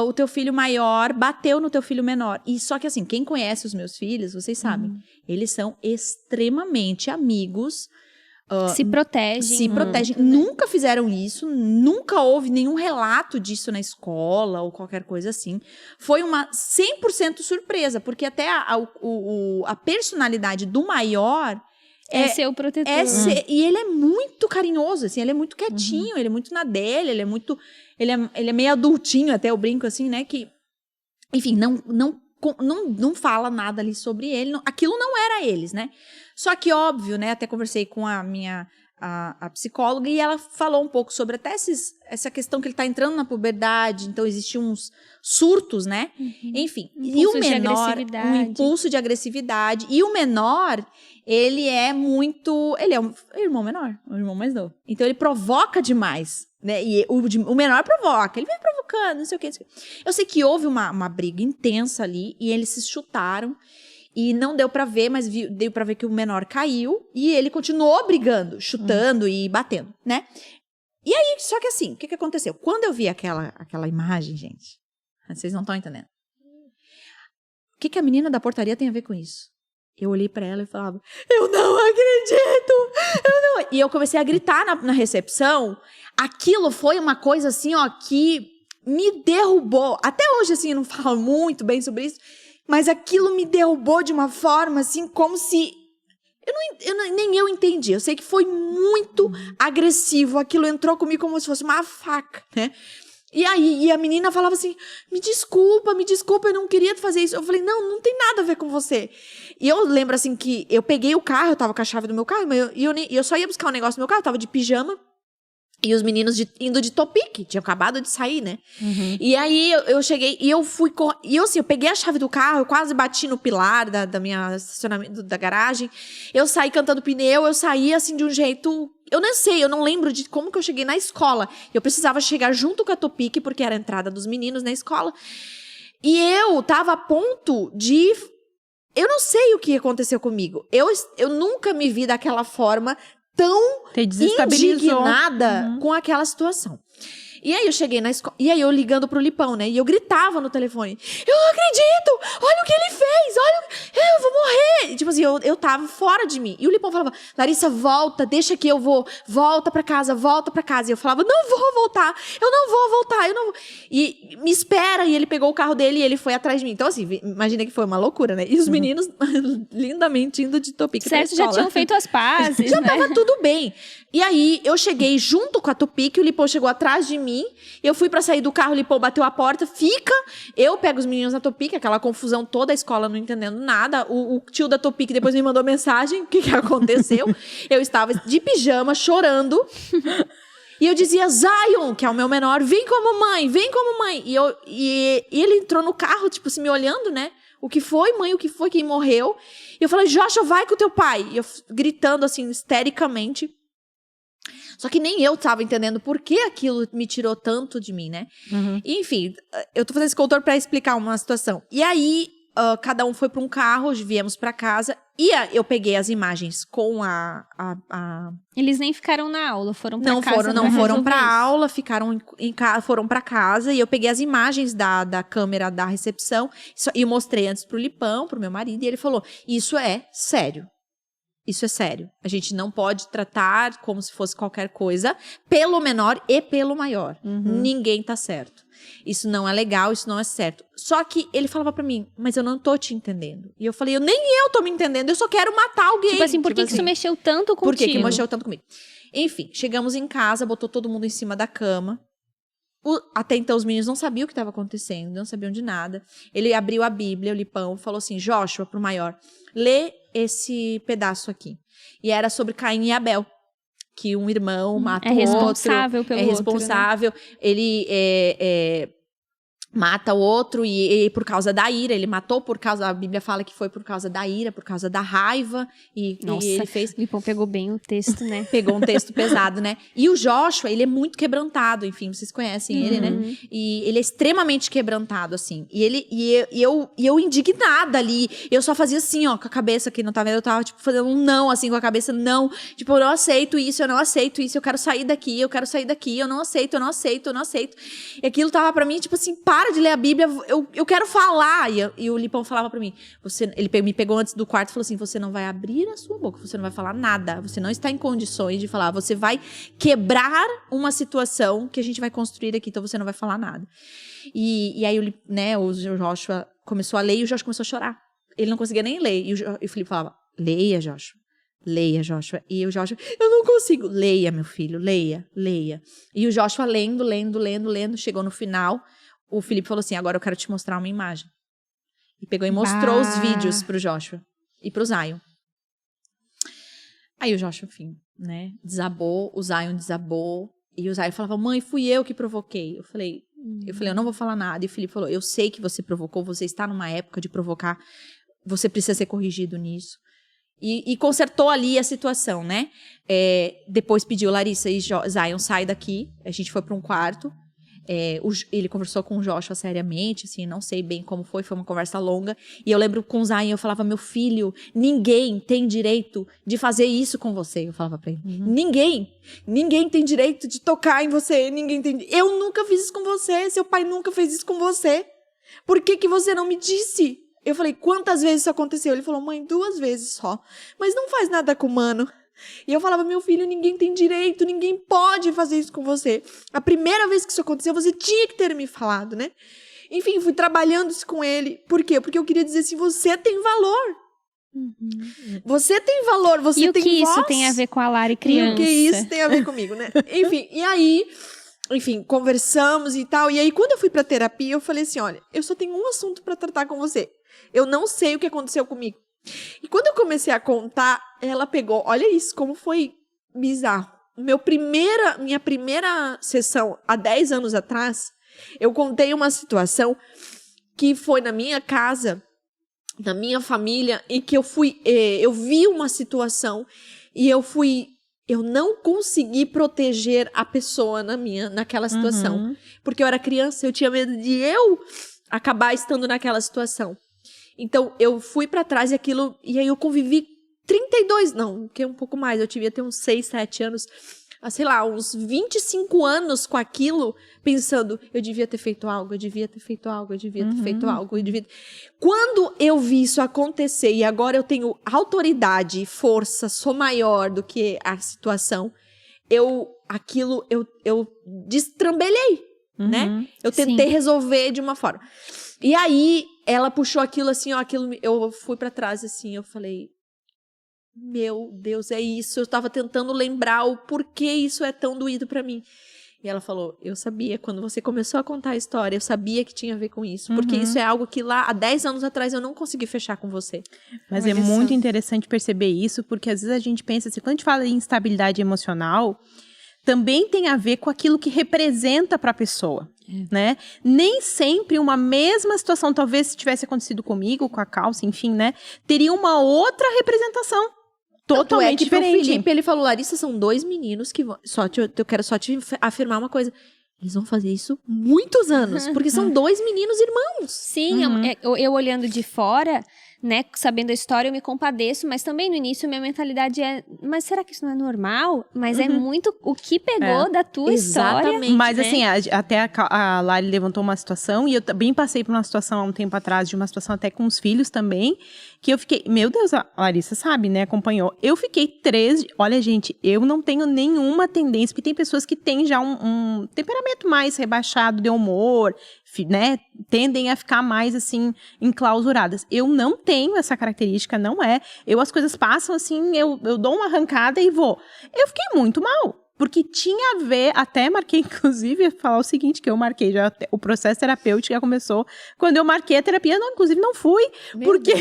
o teu filho maior bateu no teu filho menor. E só que assim, quem conhece os meus filhos, vocês sabem, eles são extremamente amigos. Se protegem. Se protegem. Nunca fizeram isso, nunca houve nenhum relato disso na escola ou qualquer coisa assim. Foi uma 100% surpresa, porque até a personalidade do maior... É ser o protetor. E ele é muito carinhoso, assim, ele é muito quietinho, ele é muito na dele, ele é meio adultinho, até eu brinco assim, né, que, enfim, não fala nada ali sobre ele, aquilo não era eles, né, só que óbvio, né, até conversei com a minha a psicóloga e ela falou um pouco sobre até essa questão que ele tá entrando na puberdade, então existiam uns surtos, né, enfim, e o menor, um impulso de agressividade, e o menor... Ele é o irmão menor, o irmão mais novo. Então, ele provoca demais, né? E o menor provoca, ele vem provocando, não sei o que. Eu sei que houve uma briga intensa ali, e eles se chutaram, e não deu pra ver, mas deu pra ver que o menor caiu, e ele continuou brigando, chutando e batendo, né? E aí, só que assim, o que aconteceu? Quando eu vi aquela imagem, gente, vocês não estão entendendo. O que a menina da portaria tem a ver com isso? Eu olhei pra ela e falava, eu não acredito, E eu comecei a gritar na recepção. Aquilo foi uma coisa assim, ó, que me derrubou. Até hoje, assim, eu não falo muito bem sobre isso, mas aquilo me derrubou de uma forma, assim, como se... nem eu entendi. Eu sei que foi muito agressivo. Aquilo entrou comigo como se fosse uma faca, né? E aí, a menina falava assim, me desculpa, eu não queria fazer isso. Eu falei, não tem nada a ver com você. E eu lembro, assim, que eu peguei o carro, eu tava com a chave do meu carro, mas eu só ia buscar um negócio no meu carro, eu tava de pijama, e os meninos indo de Topic, tinham acabado de sair, né? E aí, eu cheguei, e eu fui, eu peguei a chave do carro, eu quase bati no pilar da minha estacionamento, da garagem, eu saí cantando pneu, eu saí, assim, de um jeito... Eu nem sei, eu não lembro de como que eu cheguei na escola. Eu precisava chegar junto com a Topic, porque era a entrada dos meninos na escola. E eu tava a ponto de... Eu não sei o que aconteceu comigo. Eu nunca me vi daquela forma tão indignada com aquela situação. E aí eu cheguei na escola, e aí eu ligando pro Lipão, né? E eu gritava no telefone, eu não acredito! Olha o que ele fez! Eu vou morrer! E, tipo assim, eu tava fora de mim. E o Lipão falava, Larissa, volta, deixa que eu vou, volta pra casa. E eu falava, não vou voltar, eu não vou voltar, eu não vou. E me espera, e ele pegou o carro dele e ele foi atrás de mim. Então assim, imagina que foi uma loucura, né? E os meninos lindamente indo de Topic pra escola. Já tinham feito as pazes, já tava tudo bem. E aí, eu cheguei junto com a Tupic, o Lipão chegou atrás de mim, eu fui pra sair do carro, o Lipão bateu a porta, eu pego os meninos da Tupic, aquela confusão toda, a escola não entendendo nada, o tio da Tupic depois me mandou mensagem, o que aconteceu? Eu estava de pijama, chorando, e eu dizia, Zion, que é o meu menor, vem como mãe, E ele entrou no carro, tipo assim, me olhando, né? O que foi, mãe? O que foi? Quem morreu? E eu falei, Joshua, vai com o teu pai. E eu gritando, assim, histericamente. Só que nem eu tava entendendo por que aquilo me tirou tanto de mim, né? E, enfim, eu tô fazendo esse contorno pra explicar uma situação. E aí, cada um foi pra um carro, viemos pra casa. E eu peguei as imagens com Eles nem ficaram na aula, foram pra casa. Não foram pra isso. aula, ficaram foram pra casa. E eu peguei as imagens da câmera da recepção e mostrei antes pro Lipão, pro meu marido. E ele falou, isso é sério. Isso é sério. A gente não pode tratar como se fosse qualquer coisa, pelo menor e pelo maior. Ninguém tá certo. Isso não é legal, isso não é certo. Só que ele falava pra mim, mas eu não tô te entendendo. E eu falei, nem eu tô me entendendo, eu só quero matar alguém. Tipo assim, por que isso mexeu tanto contigo? Por que mexeu tanto comigo? Enfim, chegamos em casa, botou todo mundo em cima da cama. Até então os meninos não sabiam o que estava acontecendo, não sabiam de nada. Ele abriu a Bíblia, o Lipão, falou assim, Joshua, pro maior, lê esse pedaço aqui. E era sobre Caim e Abel, que um irmão mata o outro. Pelo é responsável. outro, né? Ele mata o outro e por causa da ira. Ele matou por causa, a Bíblia fala que foi por causa da ira, por causa da raiva. Nossa, e ele fez... o Lipão pegou bem o texto, né? Pegou um texto pesado, né? E o Joshua, ele é muito quebrantado, enfim, vocês conhecem ele, né? E ele é extremamente quebrantado, assim. E eu indignada ali, eu só fazia assim, ó, com a cabeça, que não tá vendo, eu tava, tipo, fazendo um não, assim, com a cabeça, não. Tipo, eu não aceito isso, eu quero sair daqui, eu não aceito. E aquilo tava pra mim, tipo assim, para de ler a Bíblia, eu quero falar. E o Lipão falava pra mim, ele me pegou antes do quarto e falou assim, você não vai abrir a sua boca, você não vai falar nada, você não está em condições de falar, você vai quebrar uma situação que a gente vai construir aqui, então você não vai falar nada. E aí o Joshua começou a ler e o Joshua começou a chorar. Ele não conseguia nem ler. E o Felipe falava, leia, Joshua. Leia, Joshua. E o Joshua, eu não consigo. Leia, meu filho, leia. E o Joshua lendo, chegou no final, o Felipe falou assim, agora eu quero te mostrar uma imagem. E pegou e mostrou os vídeos pro Joshua e pro Zion. Aí o Joshua, enfim, né, desabou, o Zion desabou. E o Zion falava, mãe, fui eu que provoquei. Eu falei, eu não vou falar nada. E o Felipe falou, eu sei que você provocou, você está numa época de provocar, você precisa ser corrigido nisso. E consertou ali a situação, né? Depois pediu, Larissa e Zion, sai daqui. A gente foi para um quarto. Ele conversou com o Joshua seriamente, assim, não sei bem como foi uma conversa longa. E eu lembro com o Zion, eu falava, meu filho, ninguém tem direito de fazer isso com você. Eu falava pra ele, ninguém tem direito de tocar em você, eu nunca fiz isso com você, seu pai nunca fez isso com você. Por que você não me disse? Eu falei, quantas vezes isso aconteceu? Ele falou, mãe, 2 vezes só. Mas não faz nada com o mano. E eu falava, meu filho, ninguém tem direito, ninguém pode fazer isso com você. A primeira vez que isso aconteceu, você tinha que ter me falado, né? Enfim, fui trabalhando isso com ele. Por quê? Porque eu queria dizer assim, você tem valor. Você tem valor, você tem voz. E o que isso tem a ver com a Lari criança? E o que isso tem a ver comigo, né? Enfim, e aí... Enfim, conversamos e tal. E aí, quando eu fui pra terapia, eu falei assim, olha, eu só tenho um assunto pra tratar com você. Eu não sei o que aconteceu comigo. E quando eu comecei a contar, ela pegou, olha isso, como foi bizarro. Minha primeira sessão, há 10 anos atrás, eu contei uma situação que foi na minha casa, na minha família, em que eu vi uma situação e eu não consegui proteger a pessoa naquela situação. Porque eu era criança, eu tinha medo de eu acabar estando naquela situação. Então, eu fui pra trás e aí eu convivi 32, não, que é um pouco mais, eu devia ter uns 6, 7 anos, sei lá, uns 25 anos com aquilo, pensando, eu devia ter feito algo. Quando eu vi isso acontecer e agora eu tenho autoridade, força, sou maior do que a situação, eu destrambelhei, né? Eu tentei resolver de uma forma. E aí, ela puxou aquilo assim, ó, eu fui pra trás assim, eu falei, meu Deus, é isso. Eu tava tentando lembrar o porquê isso é tão doído pra mim. E ela falou, eu sabia, quando você começou a contar a história, eu sabia que tinha a ver com isso. Porque isso é algo que lá, há 10 anos atrás, eu não consegui fechar com você. Mas é muito interessante perceber isso, porque às vezes a gente pensa assim, quando a gente fala em instabilidade emocional, também tem a ver com aquilo que representa para a pessoa, né? Nem sempre uma mesma situação, talvez se tivesse acontecido comigo, com a calça, enfim, né? Teria uma outra representação. Totalmente diferente. O Felipe, ele falou, Larissa, são 2 meninos que vão... Eu quero só te afirmar uma coisa. Eles vão fazer isso muitos anos, porque são 2 meninos irmãos. Sim, eu olhando de fora, né, sabendo a história, eu me compadeço, mas também no início minha mentalidade é, mas será que isso não é normal? Mas é muito o que pegou da tua história. Mas né? assim, até a Lari levantou uma situação, e eu também passei por uma situação há um tempo atrás, de uma situação até com os filhos também, que eu fiquei, meu Deus, a Larissa sabe, né, acompanhou. Eu fiquei olha gente, eu não tenho nenhuma tendência, porque tem pessoas que têm já um temperamento mais rebaixado de humor, né, tendem a ficar mais, assim, enclausuradas. Eu não tenho essa característica, não é. As coisas passam, assim, eu dou uma arrancada e vou. Eu fiquei muito mal, porque tinha a ver, até marquei, inclusive, falar o seguinte, que eu marquei já, o processo terapêutico já começou, quando eu marquei a terapia, inclusive não fui, porque...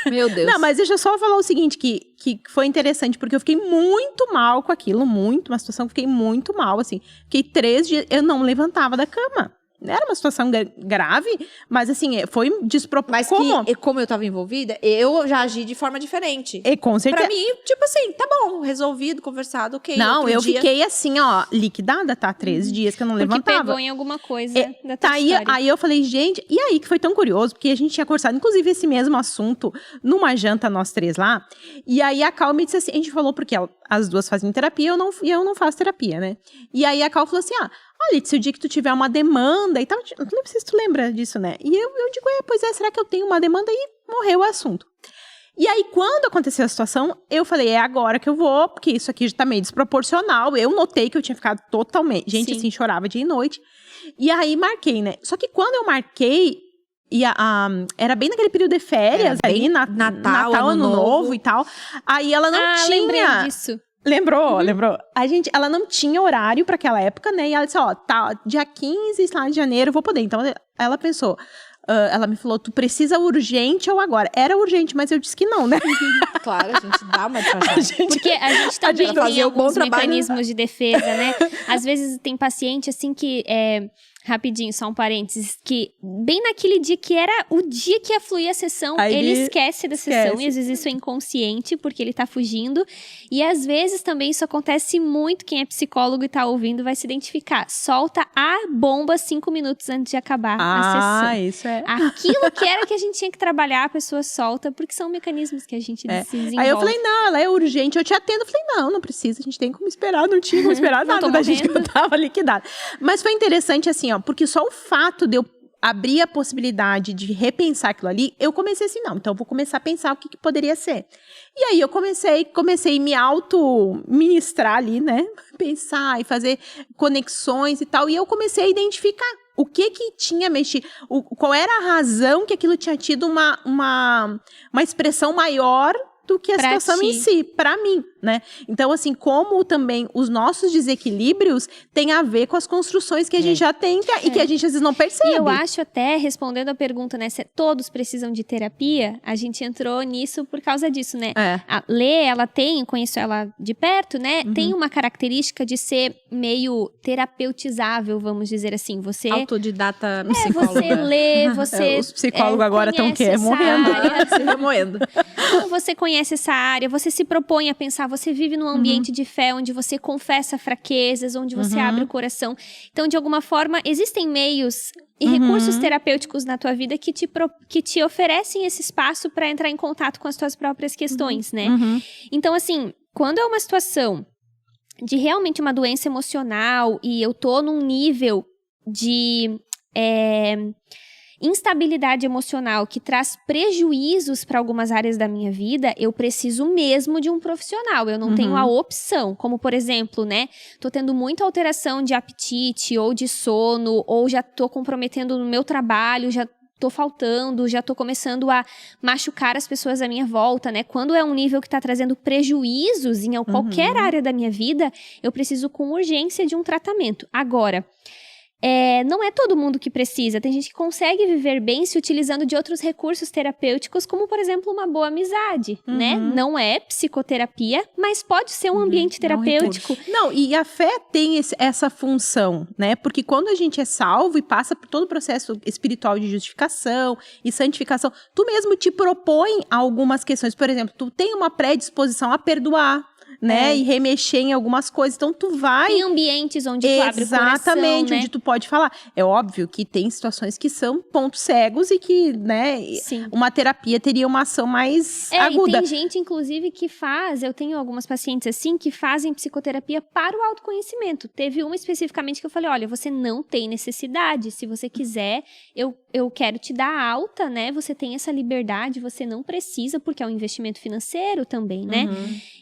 Meu Deus. Não, mas deixa eu só falar o seguinte, que foi interessante, porque eu fiquei muito mal com aquilo, uma situação que fiquei muito mal, assim. Fiquei 3 dias, eu não levantava da cama. Era uma situação grave, mas assim, foi desproporcional. Mas como eu tava envolvida, eu já agi de forma diferente. E com certeza. Pra mim, tipo assim, tá bom, resolvido, conversado, ok. Não, eu fiquei assim, ó, liquidada, tá? 13 dias que eu não levantava. Porque pegou em alguma coisa da tua história. Aí eu falei, gente, e aí que foi tão curioso, porque a gente tinha conversado, inclusive, esse mesmo assunto numa janta, nós 3 lá, e aí a Cal me disse assim, a gente falou porque as duas fazem terapia, e eu não faço terapia, né? E aí a Cal falou assim, olha, se o dia que tu tiver uma demanda e tal, eu não sei se tu lembra disso, né? E eu digo, pois é, será que eu tenho uma demanda? E morreu o assunto. E aí, quando aconteceu a situação, eu falei, é agora que eu vou, porque isso aqui já tá meio desproporcional. Eu notei que eu tinha ficado totalmente... Gente, assim, chorava dia e noite. E aí, marquei, né? Só que quando eu marquei, era bem naquele período de férias, aí, Natal, Ano Novo e tal. Aí ela não tinha... lembrei disso. Lembrou? Ela não tinha horário pra aquela época, né? E ela disse, tá, dia 15 lá de janeiro eu vou poder. Então, ela pensou, ela me falou, tu precisa urgente ou agora? Era urgente, mas eu disse que não, né? Claro, a gente dá uma disfarçada. Porque a gente também tem alguns mecanismos de defesa, né? Às vezes tem paciente, assim, que... Rapidinho, só um parênteses, que bem naquele dia que era o dia que ia fluir a sessão, ele esquece da sessão, e às vezes isso é inconsciente, porque ele tá fugindo, e às vezes também isso acontece muito, quem é psicólogo e tá ouvindo vai se identificar, solta a bomba 5 minutos antes de acabar a sessão. Isso é... Aquilo que era que a gente tinha que trabalhar, a pessoa solta, porque são mecanismos que a gente se desenvolve. Aí eu falei, não, ela é urgente, eu te atendo, eu falei, não precisa, a gente tem como esperar, não tinha como esperar nada da gente, que eu tava liquidada. Mas foi interessante assim, porque só o fato de eu abrir a possibilidade de repensar aquilo ali, eu comecei assim, então eu vou começar a pensar o que poderia ser. E aí eu comecei a me auto-ministrar ali, né? Pensar e fazer conexões e tal, e eu comecei a identificar o que tinha mexido, qual era a razão que aquilo tinha tido uma expressão maior do que a situação em si, pra mim, né? Então, assim, como também os nossos desequilíbrios têm a ver com as construções que a gente já tem e que a gente às vezes não percebe. E eu acho até, respondendo a pergunta, né, se todos precisam de terapia, a gente entrou nisso por causa disso, né? A Lê, conheço ela de perto, né? Tem uma característica de ser meio terapeutizável, vamos dizer assim. Você... Autodidata psicóloga. Você lê, você... Os psicólogos agora estão morrendo. Morrendo. Então, você conhece essa área, você se propõe a pensar, você vive num ambiente de fé, onde você confessa fraquezas, onde você abre o coração. Então, de alguma forma, existem meios e recursos terapêuticos na tua vida que te oferecem esse espaço para entrar em contato com as tuas próprias questões, né? Então, assim, quando é uma situação de realmente uma doença emocional e eu tô num nível de... instabilidade emocional que traz prejuízos para algumas áreas da minha vida, eu preciso mesmo de um profissional. Eu não tenho a opção, como por exemplo, né? Tô tendo muita alteração de apetite ou de sono, ou já tô comprometendo no meu trabalho, já tô faltando, já tô começando a machucar as pessoas à minha volta, né? Quando é um nível que tá trazendo prejuízos em qualquer área da minha vida, eu preciso com urgência de um tratamento. Agora, não é todo mundo que precisa. Tem gente que consegue viver bem se utilizando de outros recursos terapêuticos, como, por exemplo, uma boa amizade, né? Não é psicoterapia, mas pode ser um ambiente terapêutico. Não, e a fé tem essa função, né? Porque quando a gente é salvo e passa por todo o processo espiritual de justificação e santificação, tu mesmo te propõe algumas questões. Por exemplo, tu tem uma predisposição a perdoar, né? E remexer em algumas coisas. Então, tu vai... Tem ambientes onde tu abre o coração, Exatamente, né? onde tu pode falar. É óbvio que tem situações que são pontos cegos e que, né, Sim. uma terapia teria uma ação mais aguda. E tem gente, inclusive, que eu tenho algumas pacientes assim, que fazem psicoterapia para o autoconhecimento. Teve uma especificamente que eu falei, olha, você não tem necessidade, se você quiser, eu quero te dar alta, né? Você tem essa liberdade, você não precisa, porque é um investimento financeiro também, né?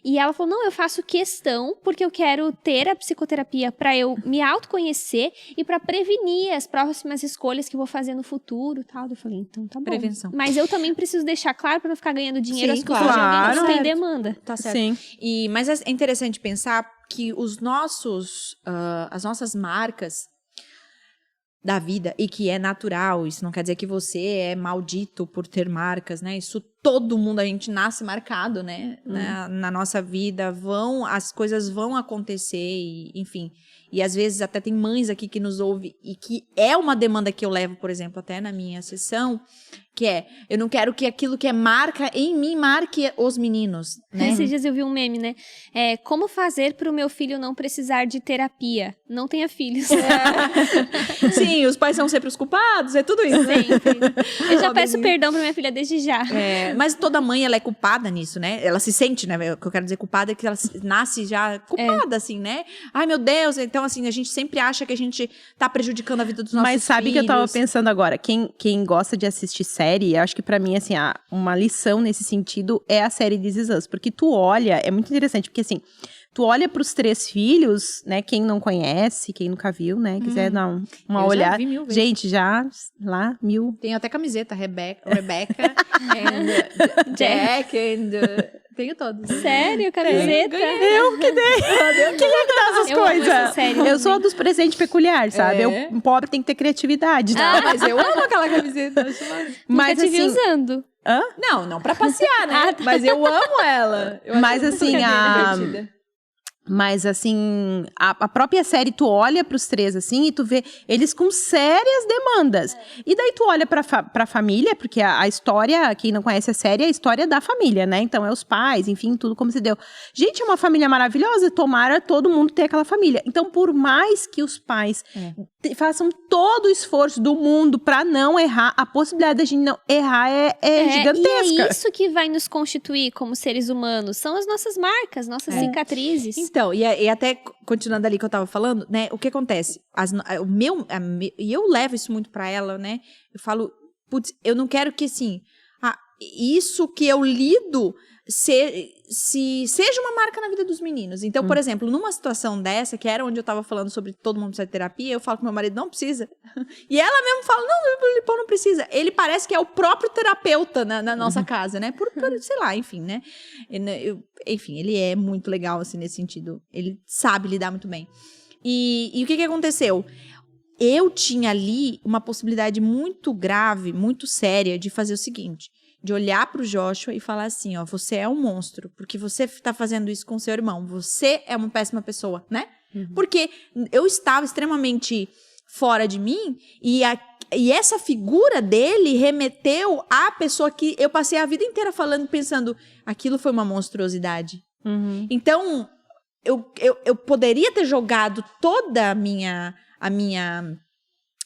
E ela falou, não, eu faço questão, porque eu quero ter a psicoterapia para eu me autoconhecer e para prevenir as próximas escolhas que eu vou fazer no futuro e tal. Eu falei, então tá bom. Prevenção. Mas eu também preciso deixar claro para não ficar ganhando dinheiro Sim, às custas de alguém que não tem demanda. Tá certo. Sim. Mas é interessante pensar que as nossas marcas da vida, e que é natural, isso não quer dizer que você é maldito por ter marcas, né? Isso todo mundo, a gente nasce marcado, né? Na nossa vida, as coisas vão acontecer, enfim. E às vezes até tem mães aqui que nos ouvem, e que é uma demanda que eu levo, por exemplo, até na minha sessão, que eu não quero que aquilo que é marca em mim marque os meninos, né? Esses dias eu vi um meme, né? Como fazer para o meu filho não precisar de terapia? Não tenha filhos. Sim, os pais são sempre os culpados, é tudo isso. Sempre. Eu já peço perdão para minha filha desde já. Mas toda mãe, ela é culpada nisso, né? Ela se sente, né? O que eu quero dizer culpada é que ela nasce já culpada, assim, né? Ai, meu Deus. Então, assim, a gente sempre acha que a gente tá prejudicando a vida dos nossos filhos. Mas sabe que eu tava pensando agora, quem gosta de assistir série, acho que pra mim, assim, uma lição nesse sentido é a série This Is Us, porque tu olha, é muito interessante, porque assim, tu olha pros 3 filhos, né, quem não conhece, quem nunca viu, né, quiser dar uma eu olhada. já vi 1000 vezes. Gente, já lá, 1000. Tenho até camiseta, Rebecca and Jack tenho todos. Sério, camiseta? Eu que dei. Quem é que dá essas Eu amo coisas? essa série Eu sou a dos presentes peculiares, sabe? É. O pobre tem que ter criatividade. Tá? Mas eu amo aquela camiseta. Mas Nunca te vi assim, usando. Não pra passear, né? Mas eu amo ela. Mas assim, Mas, assim, a própria série, tu olha pros 3, assim, e tu vê eles com sérias demandas. E daí tu olha pra família, porque a história, quem não conhece a série, é a história da família, né? Então, é os pais, enfim, tudo como se deu. Gente, é uma família maravilhosa, tomara todo mundo ter aquela família. Então, por mais que os pais façam todo o esforço do mundo pra não errar, a possibilidade da gente não errar é gigantesca. E é isso que vai nos constituir como seres humanos. São as nossas marcas, nossas cicatrizes. Então, e até continuando ali que eu tava falando, né? O que acontece? E eu levo isso muito pra ela, né? Eu falo, putz, eu não quero que, assim, isso que eu lido seja uma marca na vida dos meninos. Então, por exemplo, numa situação dessa, que era onde eu tava falando sobre todo mundo precisa de terapia, eu falo que meu marido não precisa. E ela mesmo fala, não, o Lipão não precisa. Ele parece que é o próprio terapeuta na nossa casa, né? Por sei lá, enfim, né? Enfim, ele é muito legal, assim, nesse sentido. Ele sabe lidar muito bem. E o que aconteceu? Eu tinha ali uma possibilidade muito grave, muito séria, de fazer o seguinte: de olhar pro Joshua e falar assim, ó, você é um monstro, porque você tá fazendo isso com seu irmão, você é uma péssima pessoa, né? Porque eu estava extremamente fora de mim, e essa figura dele remeteu à pessoa que eu passei a vida inteira falando, pensando, aquilo foi uma monstruosidade. Então, eu poderia ter jogado toda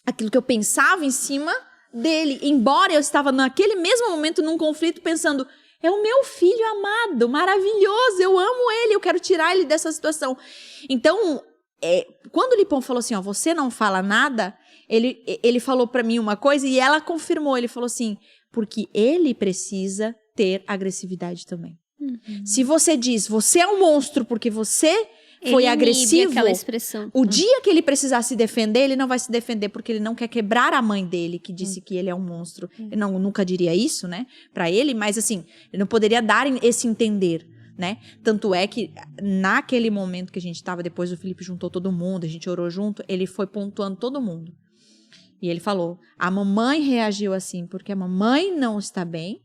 aquilo que eu pensava em cima dele, embora eu estava naquele mesmo momento num conflito pensando, é o meu filho amado, maravilhoso, eu amo ele, eu quero tirar ele dessa situação. Então, quando o Lipão falou assim, ó, você não fala nada, ele falou pra mim uma coisa e ela confirmou, ele falou assim, porque ele precisa ter agressividade também. Se você diz, você é um monstro porque você foi agressivo, aquela expressão. O dia que ele precisar se defender, ele não vai se defender porque ele não quer quebrar a mãe dele, que disse que ele é um monstro. Eu nunca diria isso, né, pra ele, mas assim, ele não poderia dar esse entender, né? Tanto é que naquele momento que a gente tava, depois o Felipe juntou todo mundo, a gente orou junto, ele foi pontuando todo mundo. E ele falou, a mamãe reagiu assim porque a mamãe não está bem,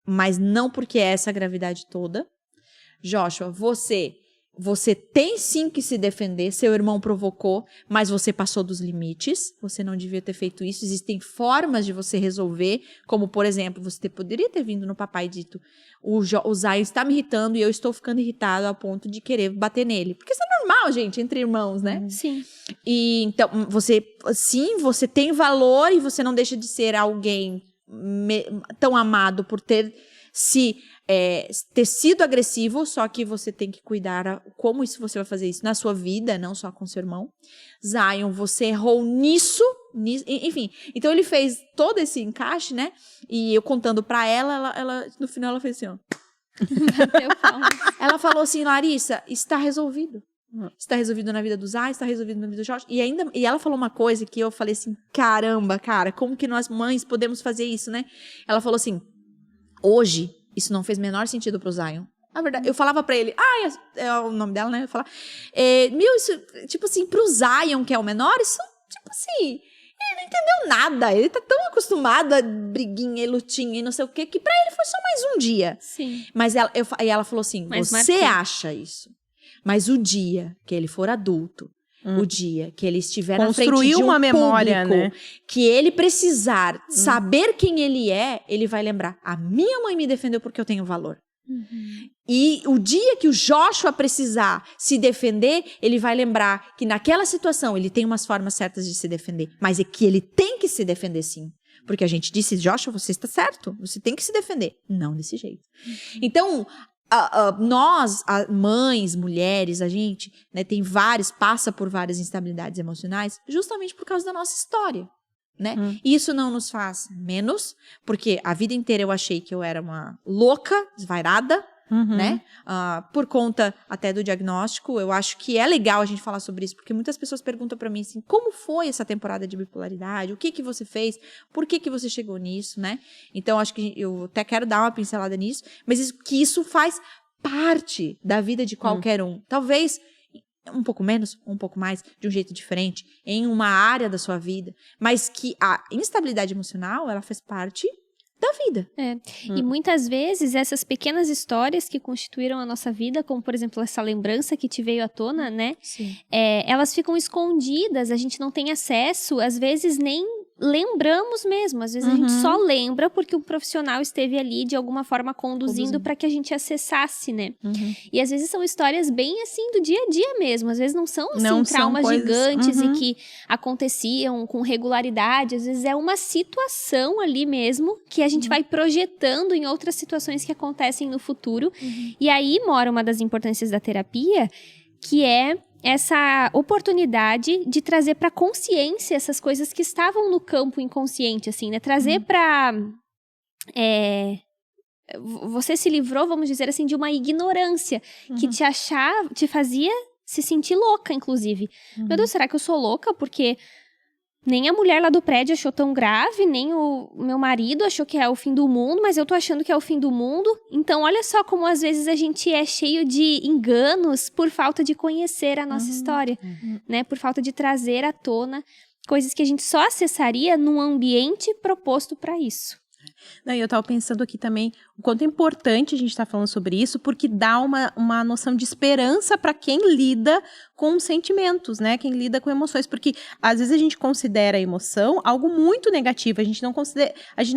mas não porque é essa gravidade toda. Joshua, você tem sim que se defender, seu irmão provocou, mas você passou dos limites, você não devia ter feito isso, existem formas de você resolver, como por exemplo, você poderia ter vindo no papai e dito, o Zion está me irritando e eu estou ficando irritado ao ponto de querer bater nele, porque isso é normal, gente, entre irmãos, né? Sim. E então, você tem valor e você não deixa de ser alguém tão amado por ter sido agressivo, só que você tem que cuidar como você vai fazer isso na sua vida, não só com seu irmão. Zion, você errou nisso, enfim. Então ele fez todo esse encaixe, né? E eu contando pra ela, no final ela fez assim, ó. Ela falou assim, Larissa, está resolvido. Está resolvido na vida do Zion, está resolvido na vida do Jorge. E ela falou uma coisa que eu falei assim, caramba, cara, como que nós mães podemos fazer isso, né? Ela falou assim, hoje, isso não fez o menor sentido pro Zion. Na verdade, eu falava pra ele, é o nome dela, né? Eu falava, isso, tipo assim, pro Zion, que é o menor, isso, tipo assim, ele não entendeu nada. Ele tá tão acostumado a briguinha e lutinha e não sei o quê, que pra ele foi só mais um dia. Sim. Mas ela falou assim, você acha isso, mas o dia que ele for adulto, o dia que ele estiver na frente de um uma memória, público, né? que ele precisar saber quem ele é, ele vai lembrar, a minha mãe me defendeu porque eu tenho valor. E o dia que o Joshua precisar se defender, ele vai lembrar que naquela situação ele tem umas formas certas de se defender, mas é que ele tem que se defender sim. Porque a gente disse, Joshua, você está certo, você tem que se defender. Não desse jeito. Então, nós, mães, mulheres, a gente, né, passa por várias instabilidades emocionais justamente por causa da nossa história, né? Isso não nos faz menos, porque a vida inteira eu achei que eu era uma louca, desvairada, né? Por conta até do diagnóstico, eu acho que é legal a gente falar sobre isso, porque muitas pessoas perguntam pra mim assim, como foi essa temporada de bipolaridade? O que você fez? Por que você chegou nisso, né? Então, acho que eu até quero dar uma pincelada nisso, mas isso faz parte da vida de qualquer um. Talvez um pouco menos, um pouco mais, de um jeito diferente, em uma área da sua vida, mas que a instabilidade emocional, ela faz parte da vida. E muitas vezes essas pequenas histórias que constituíram a nossa vida, como por exemplo essa lembrança que te veio à tona, né? Elas ficam escondidas, a gente não tem acesso, às vezes nem lembramos mesmo, às vezes a gente só lembra porque um profissional esteve ali de alguma forma conduzindo para que a gente acessasse, né? E às vezes são histórias bem assim do dia a dia mesmo, às vezes não são assim traumas gigantes e que aconteciam com regularidade, às vezes é uma situação ali mesmo que a gente vai projetando em outras situações que acontecem no futuro. E aí mora uma das importâncias da terapia, que é essa oportunidade de trazer para consciência essas coisas que estavam no campo inconsciente, assim, né? Trazer para você se livrou, vamos dizer assim, de uma ignorância que te fazia se sentir louca, inclusive. Meu Deus, será que eu sou louca? Porque nem a mulher lá do prédio achou tão grave, nem o meu marido achou que é o fim do mundo, mas eu tô achando que é o fim do mundo. Então, olha só como às vezes a gente é cheio de enganos por falta de conhecer a nossa história, né? Por falta de trazer à tona coisas que a gente só acessaria num ambiente proposto para isso. Não, eu tava pensando aqui também o quanto é importante a gente estar falando sobre isso, porque dá uma noção de esperança para quem lida com sentimentos, né? Quem lida com emoções, porque às vezes a gente considera a emoção algo muito negativo, a gente não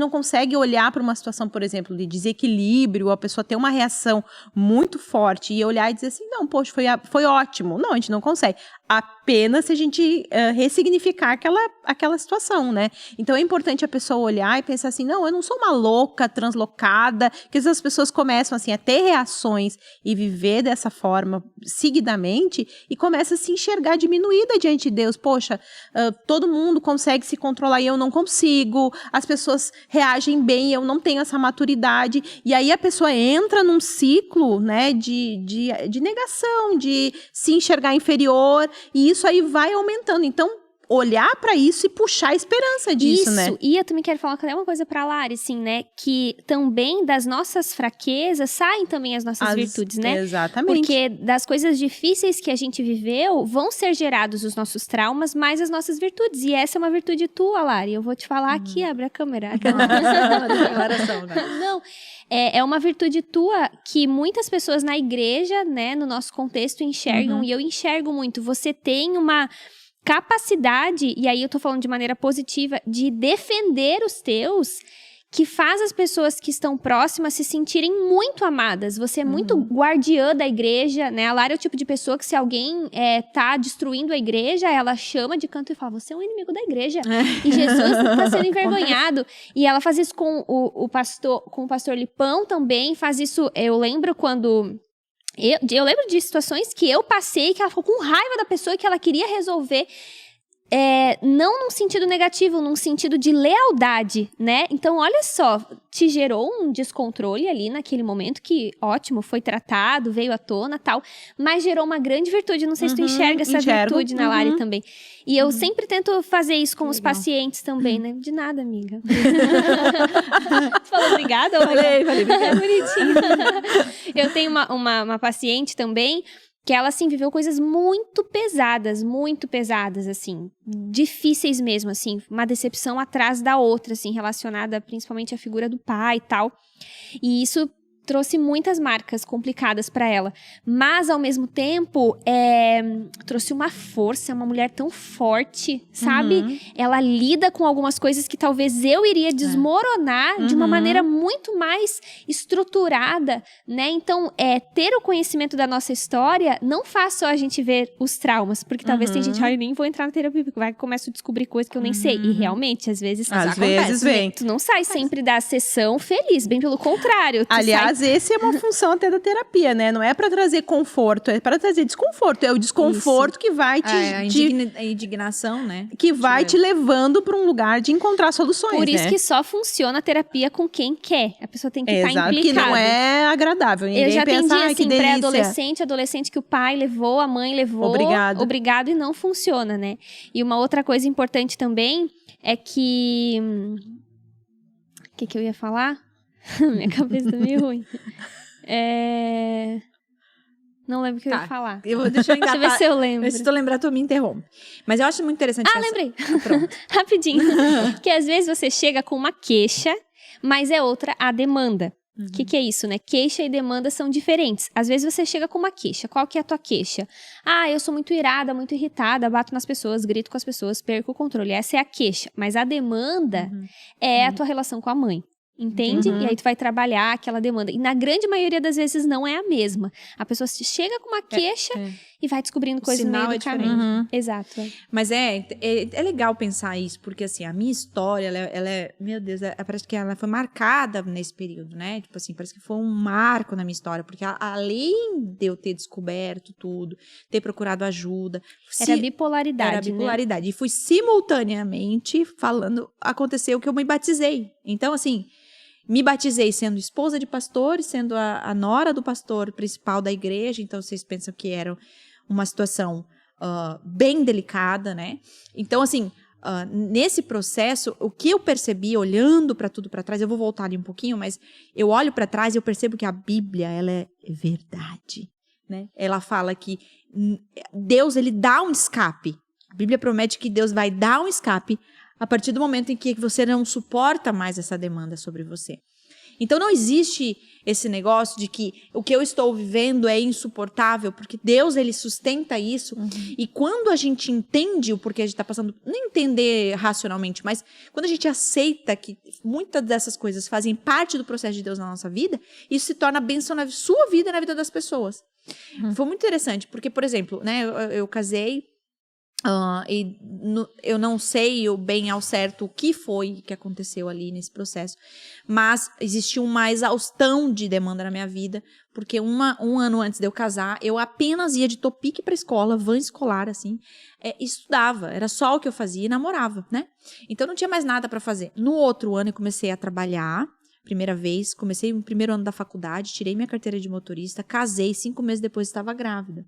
consegue olhar para uma situação, por exemplo, de desequilíbrio, a pessoa ter uma reação muito forte e olhar e dizer assim, não, poxa, foi ótimo. Não, a gente não consegue. Apenas se a gente ressignificar aquela situação, né? Então é importante a pessoa olhar e pensar assim, não, eu não sou uma louca, translocada, que as pessoas começam assim a ter reações e viver dessa forma seguidamente e começa a se enxergar diminuída diante de Deus. Poxa, todo mundo consegue se controlar e eu não consigo, as pessoas reagem bem e eu não tenho essa maturidade, e aí a pessoa entra num ciclo, né, de negação, de se enxergar inferior, e isso aí vai aumentando. Então, olhar pra isso e puxar a esperança disso, né? E eu também quero falar uma coisa pra Lari, assim, né? Que também das nossas fraquezas saem também as nossas virtudes, né? Exatamente. Porque das coisas difíceis que a gente viveu, vão ser gerados os nossos traumas, mais as nossas virtudes. E essa é uma virtude tua, Lari. Eu vou te falar aqui, abre a câmera. Declaração, né? Não, é uma virtude tua que muitas pessoas na igreja, né, no nosso contexto, enxergam, e eu enxergo muito. Você tem uma capacidade, e aí eu tô falando de maneira positiva, de defender os teus, que faz as pessoas que estão próximas se sentirem muito amadas. Você é muito guardiã da igreja, né? A Lara é o tipo de pessoa que se alguém tá destruindo a igreja, ela chama de canto e fala, você é um inimigo da igreja. E Jesus tá sendo envergonhado. E ela faz isso com o pastor Lipão também, faz isso, eu lembro quando... Eu lembro de situações que eu passei, que ela ficou com raiva da pessoa e que ela queria resolver, não num sentido negativo, num sentido de lealdade, né? Então, olha só, te gerou um descontrole ali naquele momento que, ótimo, foi tratado, veio à tona, tal, mas gerou uma grande virtude. Não sei se tu enxerga essa virtude na Lari também. E eu sempre tento fazer isso com os pacientes também, né? De nada, amiga. Você falou obrigada? Falei, É bonitinho. Eu tenho uma paciente também, que ela, assim, viveu coisas muito pesadas, assim, difíceis mesmo, assim, uma decepção atrás da outra, assim, relacionada principalmente à figura do pai e tal. E isso trouxe muitas marcas complicadas pra ela. Mas, ao mesmo tempo, trouxe uma força, uma mulher tão forte, sabe? Ela lida com algumas coisas que talvez eu iria desmoronar de uma maneira muito mais estruturada, né? Então, ter o conhecimento da nossa história não faz só a gente ver os traumas, porque talvez tem gente, nem vou entrar na terapia, porque vai que começo a descobrir coisas que eu nem sei. E realmente, às vezes vem. Tu não sai sempre da sessão feliz, bem pelo contrário. Aliás, essa é uma função até da terapia, né? Não é pra trazer conforto, é pra trazer desconforto. É o desconforto que vai a indignação, né? Que vai te levando pra um lugar de encontrar soluções, Por isso né? que só funciona a terapia com quem quer. A pessoa tem que estar implicada. Que não é agradável. Ninguém eu já pensa, atendi, assim, que pré-adolescente, adolescente que o pai levou, a mãe levou. Obrigado, e não funciona, né? E uma outra coisa importante também é que... O que eu ia falar? Minha cabeça tá meio ruim. Não lembro o que eu ia falar. Deixa eu ver se eu lembro. Se tu lembrar, tu me interrompe. Mas eu acho muito interessante. Lembrei. Pronto. Rapidinho. Que às vezes você chega com uma queixa, mas é outra a demanda. O que é isso, né? Queixa e demanda são diferentes. Às vezes você chega com uma queixa. Qual que é a tua queixa? Eu sou muito irada, muito irritada, bato nas pessoas, grito com as pessoas, perco o controle. Essa é a queixa. Mas a demanda é a tua relação com a mãe. Entende? E aí tu vai trabalhar aquela demanda. E na grande maioria das vezes não é a mesma. A pessoa chega com uma queixa e vai descobrindo coisas no meio do caminho. Exato. Mas é legal pensar isso, porque assim, a minha história, ela é, meu Deus, parece que ela foi marcada nesse período, né? Tipo assim, parece que foi um marco na minha história, porque além de eu ter descoberto tudo, ter procurado ajuda... Era bipolaridade, né? E fui simultaneamente aconteceu que eu me batizei. Então, assim... Me batizei sendo esposa de pastor, sendo a nora do pastor principal da igreja. Então, vocês pensam que era uma situação bem delicada, né? Então, assim, nesse processo, o que eu percebi olhando para tudo para trás, eu vou voltar ali um pouquinho, mas eu olho para trás e eu percebo que a Bíblia, ela é verdade, né? Ela fala que Deus, ele dá um escape. A Bíblia promete que Deus vai dar um escape a partir do momento em que você não suporta mais essa demanda sobre você. Então, não existe esse negócio de que o que eu estou vivendo é insuportável, porque Deus, ele sustenta isso. E quando a gente entende o porquê a gente está passando, nem entender racionalmente, mas quando a gente aceita que muitas dessas coisas fazem parte do processo de Deus na nossa vida, isso se torna bênção na sua vida e na vida das pessoas. Foi muito interessante, porque, por exemplo, né, eu casei, eu não sei bem ao certo o que foi que aconteceu ali nesse processo, mas existiu uma exaustão de demanda na minha vida, porque um ano antes de eu casar, eu apenas ia de topique para a escola, van escolar, assim, estudava, era só o que eu fazia e namorava, né? Então não tinha mais nada para fazer. No outro ano eu comecei a trabalhar, primeira vez, comecei no primeiro ano da faculdade, tirei minha carteira de motorista, casei, 5 meses depois estava grávida.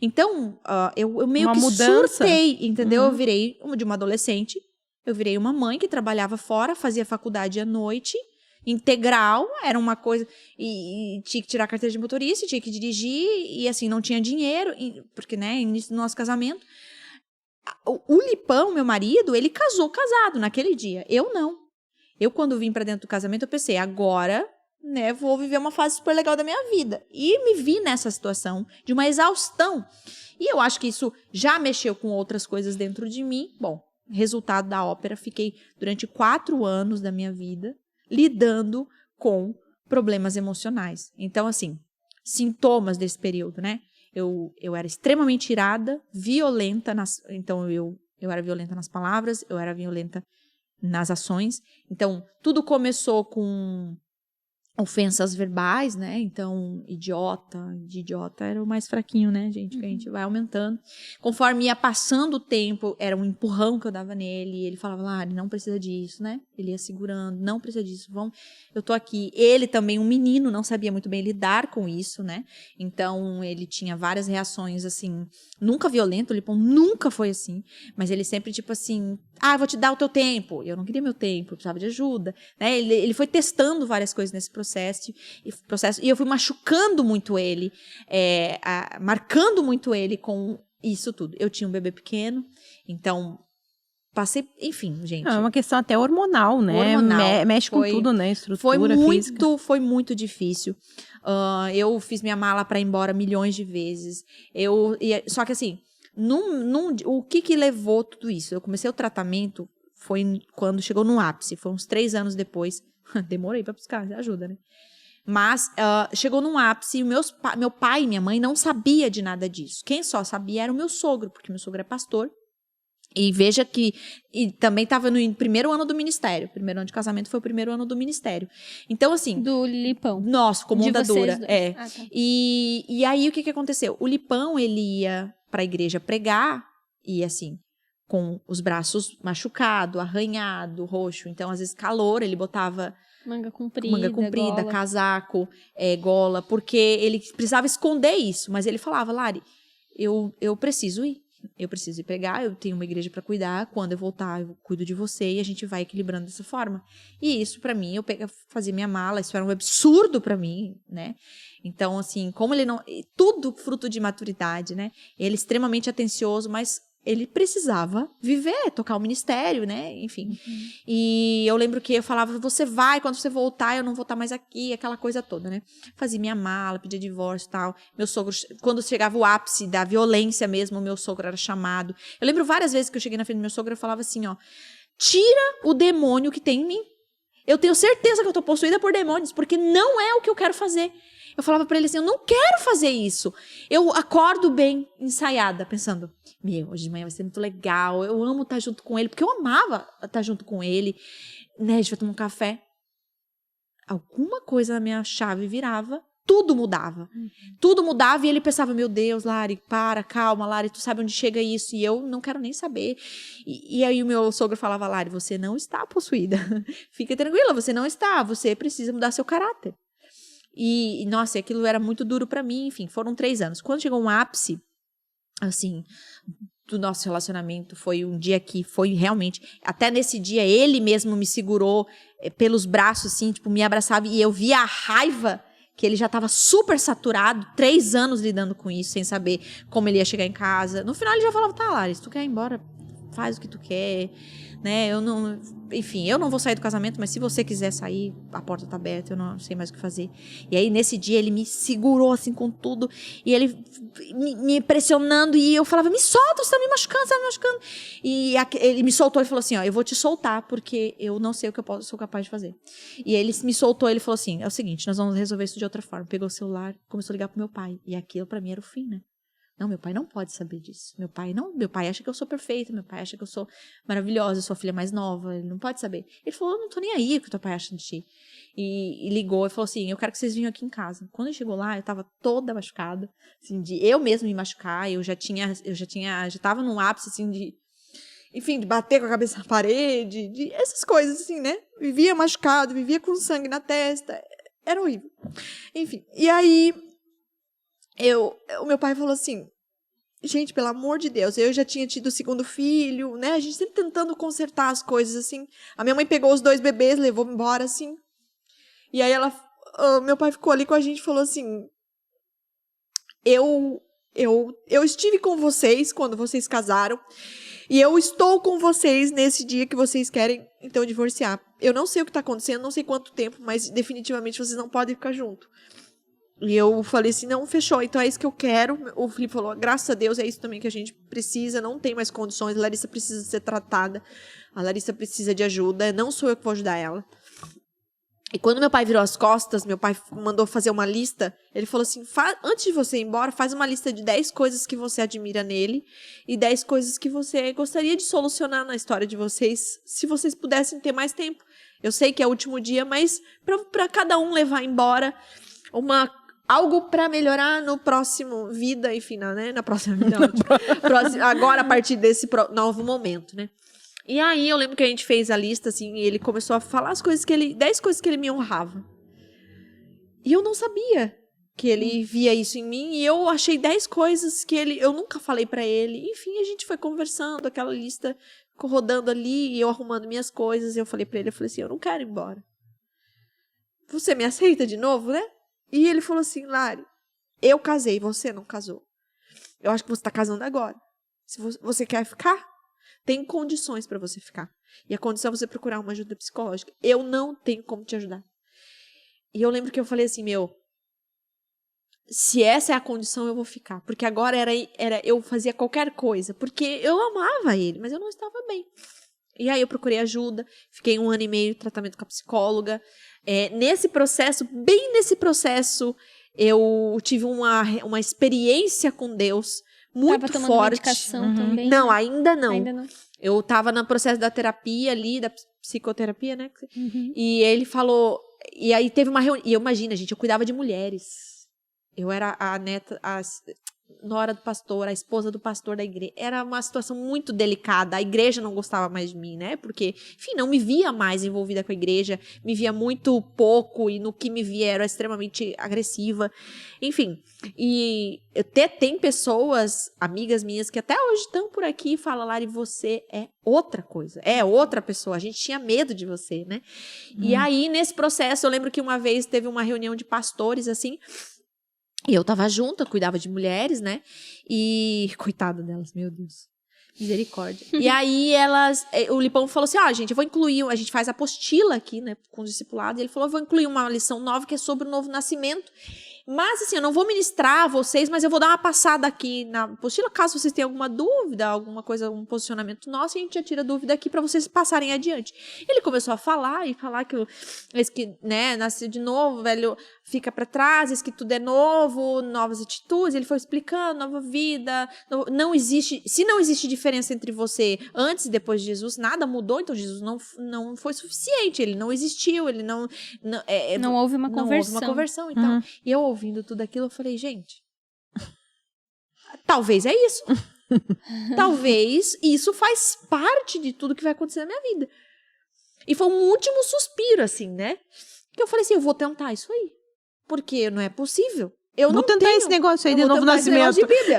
Então, eu meio Uma que mudança. surtei, entendeu? Eu virei de uma adolescente, eu virei uma mãe que trabalhava fora, fazia faculdade à noite, integral, era uma coisa, e tinha que tirar a carteira de motorista, tinha que dirigir, e assim, não tinha dinheiro, porque, né, início do nosso casamento. O Lipão, meu marido, ele casado naquele dia, eu não. Eu, quando vim pra dentro do casamento, eu pensei, agora, né, vou viver uma fase super legal da minha vida. E me vi nessa situação de uma exaustão. E eu acho que isso já mexeu com outras coisas dentro de mim. Bom, resultado da ópera, fiquei durante 4 anos da minha vida lidando com problemas emocionais. Então, assim, sintomas desse período, né? Eu era extremamente irada, violenta, então eu era violenta nas palavras, eu era violenta nas ações. Então, tudo começou com ofensas verbais, né? Então, de idiota era o mais fraquinho, né, gente? Que a gente vai aumentando. Conforme ia passando o tempo, era um empurrão que eu dava nele. Ele falava, Lari, não precisa disso, né? Ele ia segurando, não precisa disso, eu tô aqui. Ele também, um menino, não sabia muito bem lidar com isso, né? Então, ele tinha várias reações, assim, nunca violento, o Lipão nunca foi assim, mas ele sempre, tipo assim, eu vou te dar o teu tempo. Eu não queria meu tempo, eu precisava de ajuda, né? Ele foi testando várias coisas nesse processo, e eu fui machucando muito ele, marcando muito ele com isso tudo. Eu tinha um bebê pequeno, então passei, enfim, gente. É uma questão até hormonal, né? Mexe com tudo, né? Estrutura física. Foi muito difícil. Eu fiz minha mala para ir embora milhões de vezes. Só que assim, o que levou tudo isso? Eu comecei o tratamento, foi quando chegou no ápice, foi uns 3 anos depois. Demorei pra buscar, ajuda, né? Mas chegou num ápice e meu pai e minha mãe não sabia de nada disso. Quem só sabia era o meu sogro, porque meu sogro é pastor. E veja que também estava no primeiro ano do ministério. O primeiro ano de casamento foi o primeiro ano do ministério. Então, assim... Do Lipão. Nossa, como onda dura. Tá. E aí, o que aconteceu? O Lipão, ele ia pra igreja pregar, e assim, com os braços machucados, arranhado, roxo. Então, às vezes, calor, ele botava... Manga comprida, gola. Casaco, gola, porque ele precisava esconder isso. Mas ele falava, Lari, eu preciso ir. Eu preciso ir pregar, eu tenho uma igreja para cuidar, quando eu voltar eu cuido de você e a gente vai equilibrando dessa forma. E isso para mim, eu fazia minha mala, isso era um absurdo para mim, né? Então, assim, como ele não... Tudo fruto de maturidade, né? Ele extremamente atencioso, mas ele precisava viver, tocar o ministério, né? Enfim. E eu lembro que eu falava, você vai, quando você voltar, eu não vou estar mais aqui, aquela coisa toda, né? Fazia minha mala, pedia divórcio e tal. Meu sogro, quando chegava o ápice da violência mesmo, meu sogro era chamado. Eu lembro várias vezes que eu cheguei na frente do meu sogro, eu falava assim, tira o demônio que tem em mim. Eu tenho certeza que eu tô possuída por demônios, porque não é o que eu quero fazer. Eu falava pra ele assim, eu não quero fazer isso. Eu acordo bem ensaiada, pensando, hoje de manhã vai ser muito legal, eu amo estar junto com ele, porque eu amava estar junto com ele, né, a gente vai tomar um café. Alguma coisa na minha chave virava, tudo mudava. Tudo mudava e ele pensava, meu Deus, Lari, calma, Lari, tu sabe onde chega isso? E eu não quero nem saber. E aí o meu sogro falava, Lari, você não está possuída. Fica tranquila, você não está, você precisa mudar seu caráter. E nossa, aquilo era muito duro pra mim, enfim, foram 3 anos. Quando chegou um ápice, assim, do nosso relacionamento, foi um dia que foi realmente, até nesse dia ele mesmo me segurou pelos braços, assim, tipo, me abraçava e eu via a raiva que ele já estava super saturado, 3 anos lidando com isso, sem saber como ele ia chegar em casa. No final ele já falava, tá, Lari, se tu quer ir embora, faz o que tu quer, né, eu não vou sair do casamento, mas se você quiser sair, a porta tá aberta, eu não sei mais o que fazer. E aí, nesse dia, ele me segurou, assim, com tudo, e ele me pressionando, e eu falava, me solta, você tá me machucando, E ele me soltou e falou assim, eu vou te soltar, porque eu não sei o que eu sou capaz de fazer. E ele me soltou, ele falou assim, é o seguinte, nós vamos resolver isso de outra forma. Pegou o celular, começou a ligar pro meu pai, e aquilo pra mim era o fim, né? Não, meu pai não pode saber disso. Meu pai acha que eu sou perfeita, meu pai acha que eu sou maravilhosa, eu sou a filha mais nova, ele não pode saber. Ele falou, eu não tô nem aí o que teu pai acha de ti. E ligou e falou assim, eu quero que vocês venham aqui em casa. Quando ele chegou lá, eu tava toda machucada, assim, de eu mesma me machucar, eu já tava num ápice, assim, de... enfim, de bater com a cabeça na parede, de essas coisas assim, né? Vivia machucado, vivia com sangue na testa, era horrível. Enfim, e aí o meu pai falou assim, gente, pelo amor de Deus, eu já tinha tido o segundo filho, né? A gente sempre tentando consertar as coisas, assim. A minha mãe pegou os 2 bebês, levou embora, assim. E aí meu pai ficou ali com a gente e falou assim, eu estive com vocês quando vocês casaram, e eu estou com vocês nesse dia que vocês querem, então, divorciar. Eu não sei o que está acontecendo, não sei quanto tempo, mas definitivamente vocês não podem ficar juntos. E eu falei assim, não, fechou, então é isso que eu quero. O Felipe falou, graças a Deus, é isso também que a gente precisa, não tem mais condições, a Larissa precisa ser tratada, a Larissa precisa de ajuda, não sou eu que vou ajudar ela. E quando meu pai virou as costas, meu pai mandou fazer uma lista, ele falou assim, antes de você ir embora, faz uma lista de 10 coisas que você admira nele e 10 coisas que você gostaria de solucionar na história de vocês, se vocês pudessem ter mais tempo. Eu sei que é o último dia, mas para cada um levar embora algo para melhorar no próximo vida, enfim, né? Na próxima vida. Agora, a partir desse novo momento, né? E aí, eu lembro que a gente fez a lista, assim, e ele começou a falar 10 coisas que ele me honrava. E eu não sabia que ele via isso em mim, e eu achei 10 coisas que eu nunca falei para ele. Enfim, a gente foi conversando, aquela lista ficou rodando ali, e eu arrumando minhas coisas, e eu falei para ele, eu não quero ir embora. Você me aceita de novo, né? E ele falou assim, Lari, eu casei, você não casou. Eu acho que você está casando agora. Se você quer ficar, tem condições para você ficar. E a condição é você procurar uma ajuda psicológica. Eu não tenho como te ajudar. E eu lembro que eu falei assim, se essa é a condição, eu vou ficar. Porque agora eu fazia qualquer coisa. Porque eu amava ele, mas eu não estava bem. E aí eu procurei ajuda, fiquei 1 ano e meio em tratamento com a psicóloga. Bem nesse processo, eu tive uma experiência com Deus muito forte. Tava tomando medicação também? Não, ainda não. Ainda não. Eu tava no processo da terapia ali, da psicoterapia, né? Uhum. E ele falou... E aí teve uma reunião... E imagina, gente, eu cuidava de mulheres. Eu era a neta... nora do pastor, a esposa do pastor da igreja. Era uma situação muito delicada. A igreja não gostava mais de mim, né? Porque, enfim, não me via mais envolvida com a igreja. Me via muito pouco e no que me via era extremamente agressiva. Enfim, e tem pessoas, amigas minhas, que até hoje estão por aqui e falam, Lari, você é outra coisa. É outra pessoa. A gente tinha medo de você, né? E aí, nesse processo, eu lembro que uma vez teve uma reunião de pastores, assim... E eu tava junto, eu cuidava de mulheres, né? E... Coitada delas, meu Deus. Misericórdia. E aí o Lipão falou assim, gente, eu vou incluir... A gente faz apostila aqui, né? Com o discipulado. E ele falou, eu vou incluir uma lição nova que é sobre o novo nascimento. Mas, assim, eu não vou ministrar a vocês, mas eu vou dar uma passada aqui na apostila, caso vocês tenham alguma dúvida, alguma coisa, um posicionamento nosso, e a gente já tira dúvida aqui para vocês passarem adiante. Ele começou a falar que esse que, né, nasceu de novo, velho, fica para trás, esse que tudo é novo, novas atitudes. Ele foi explicando, nova vida, não existe, se não existe diferença entre você antes e depois de Jesus, nada mudou, então Jesus não foi suficiente, ele não existiu, ele não houve uma conversão. Então, e eu ouvindo tudo aquilo, eu falei, gente, talvez é isso. Talvez isso faz parte de tudo que vai acontecer na minha vida. E foi um último suspiro, assim, né? Que eu falei assim, eu vou tentar isso aí. Porque não é possível. Vou tentar esse negócio aí de novo nascimento. De Bíblia.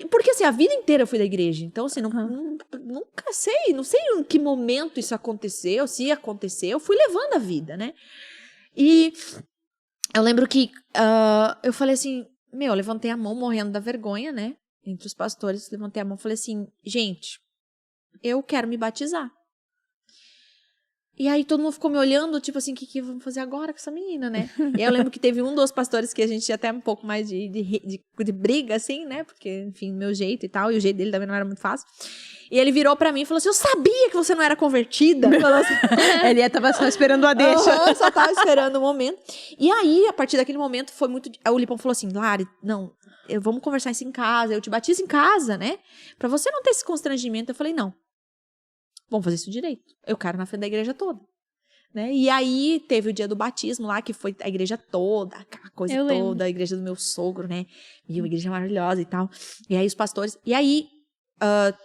Porque, assim, a vida inteira eu fui da igreja. Então, assim, nunca sei. Não sei em que momento isso aconteceu, se aconteceu. Eu fui levando a vida, né? E... eu lembro que eu falei assim, eu levantei a mão morrendo da vergonha, né? Entre os pastores, levantei a mão e falei assim, gente, eu quero me batizar. E aí todo mundo ficou me olhando, tipo assim, o que vamos fazer agora com essa menina, né? E eu lembro que teve um dos pastores que a gente tinha até um pouco mais de briga, assim, né? Porque, enfim, meu jeito e tal, e o jeito dele também não era muito fácil. E ele virou pra mim e falou assim, eu sabia que você não era convertida. Assim, ele tava só esperando a deixa. Eu só tava esperando o momento. E aí, a partir daquele momento, foi muito... O Lipão falou assim, Lari, não, vamos conversar isso em casa, eu te batizo em casa, né? Pra você não ter esse constrangimento. Eu falei, não, vamos fazer isso direito. Eu quero na frente da igreja toda. Né? E aí, teve o dia do batismo lá, que foi a igreja toda, aquela coisa toda, a igreja do meu sogro, né? E uma igreja maravilhosa e tal. E aí, os pastores... E aí...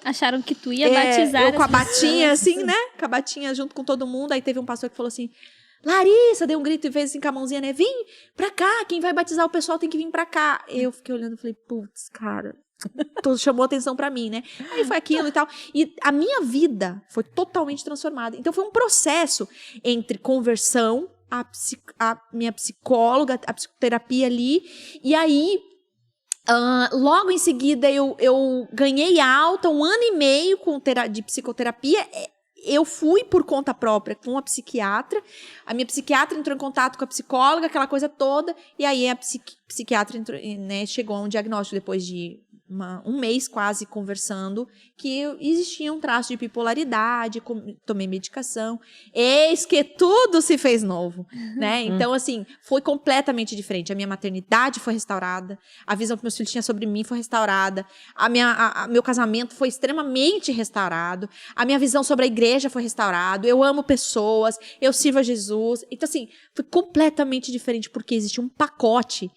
Acharam que tu ia batizar eu com a as batinha, pessoas. assim, né? Com a batinha junto com todo mundo. Aí teve um pastor que falou assim, Larissa, deu um grito e fez assim com a mãozinha, né? Vem pra cá, quem vai batizar o pessoal tem que vir pra cá. Eu fiquei olhando e falei, putz, cara, chamou atenção pra mim, né? Aí foi aquilo e tal. E a minha vida foi totalmente transformada. Então foi um processo entre conversão, a minha psicóloga, a psicoterapia ali, e aí... logo em seguida eu ganhei alta, 1 ano e meio de psicoterapia. Eu fui por conta própria com a psiquiatra. A minha psiquiatra entrou em contato com a psicóloga, aquela coisa toda. E aí a psiquiatra entrou, né, chegou a um diagnóstico depois de um mês quase conversando, que existia um traço de bipolaridade, tomei medicação. Eis que tudo se fez novo, né? Então, assim, foi completamente diferente. A minha maternidade foi restaurada, a visão que meus filhos tinham sobre mim foi restaurada, meu casamento foi extremamente restaurado, a minha visão sobre a igreja foi restaurada, eu amo pessoas, eu sirvo a Jesus. Então, assim, foi completamente diferente, porque existe um pacote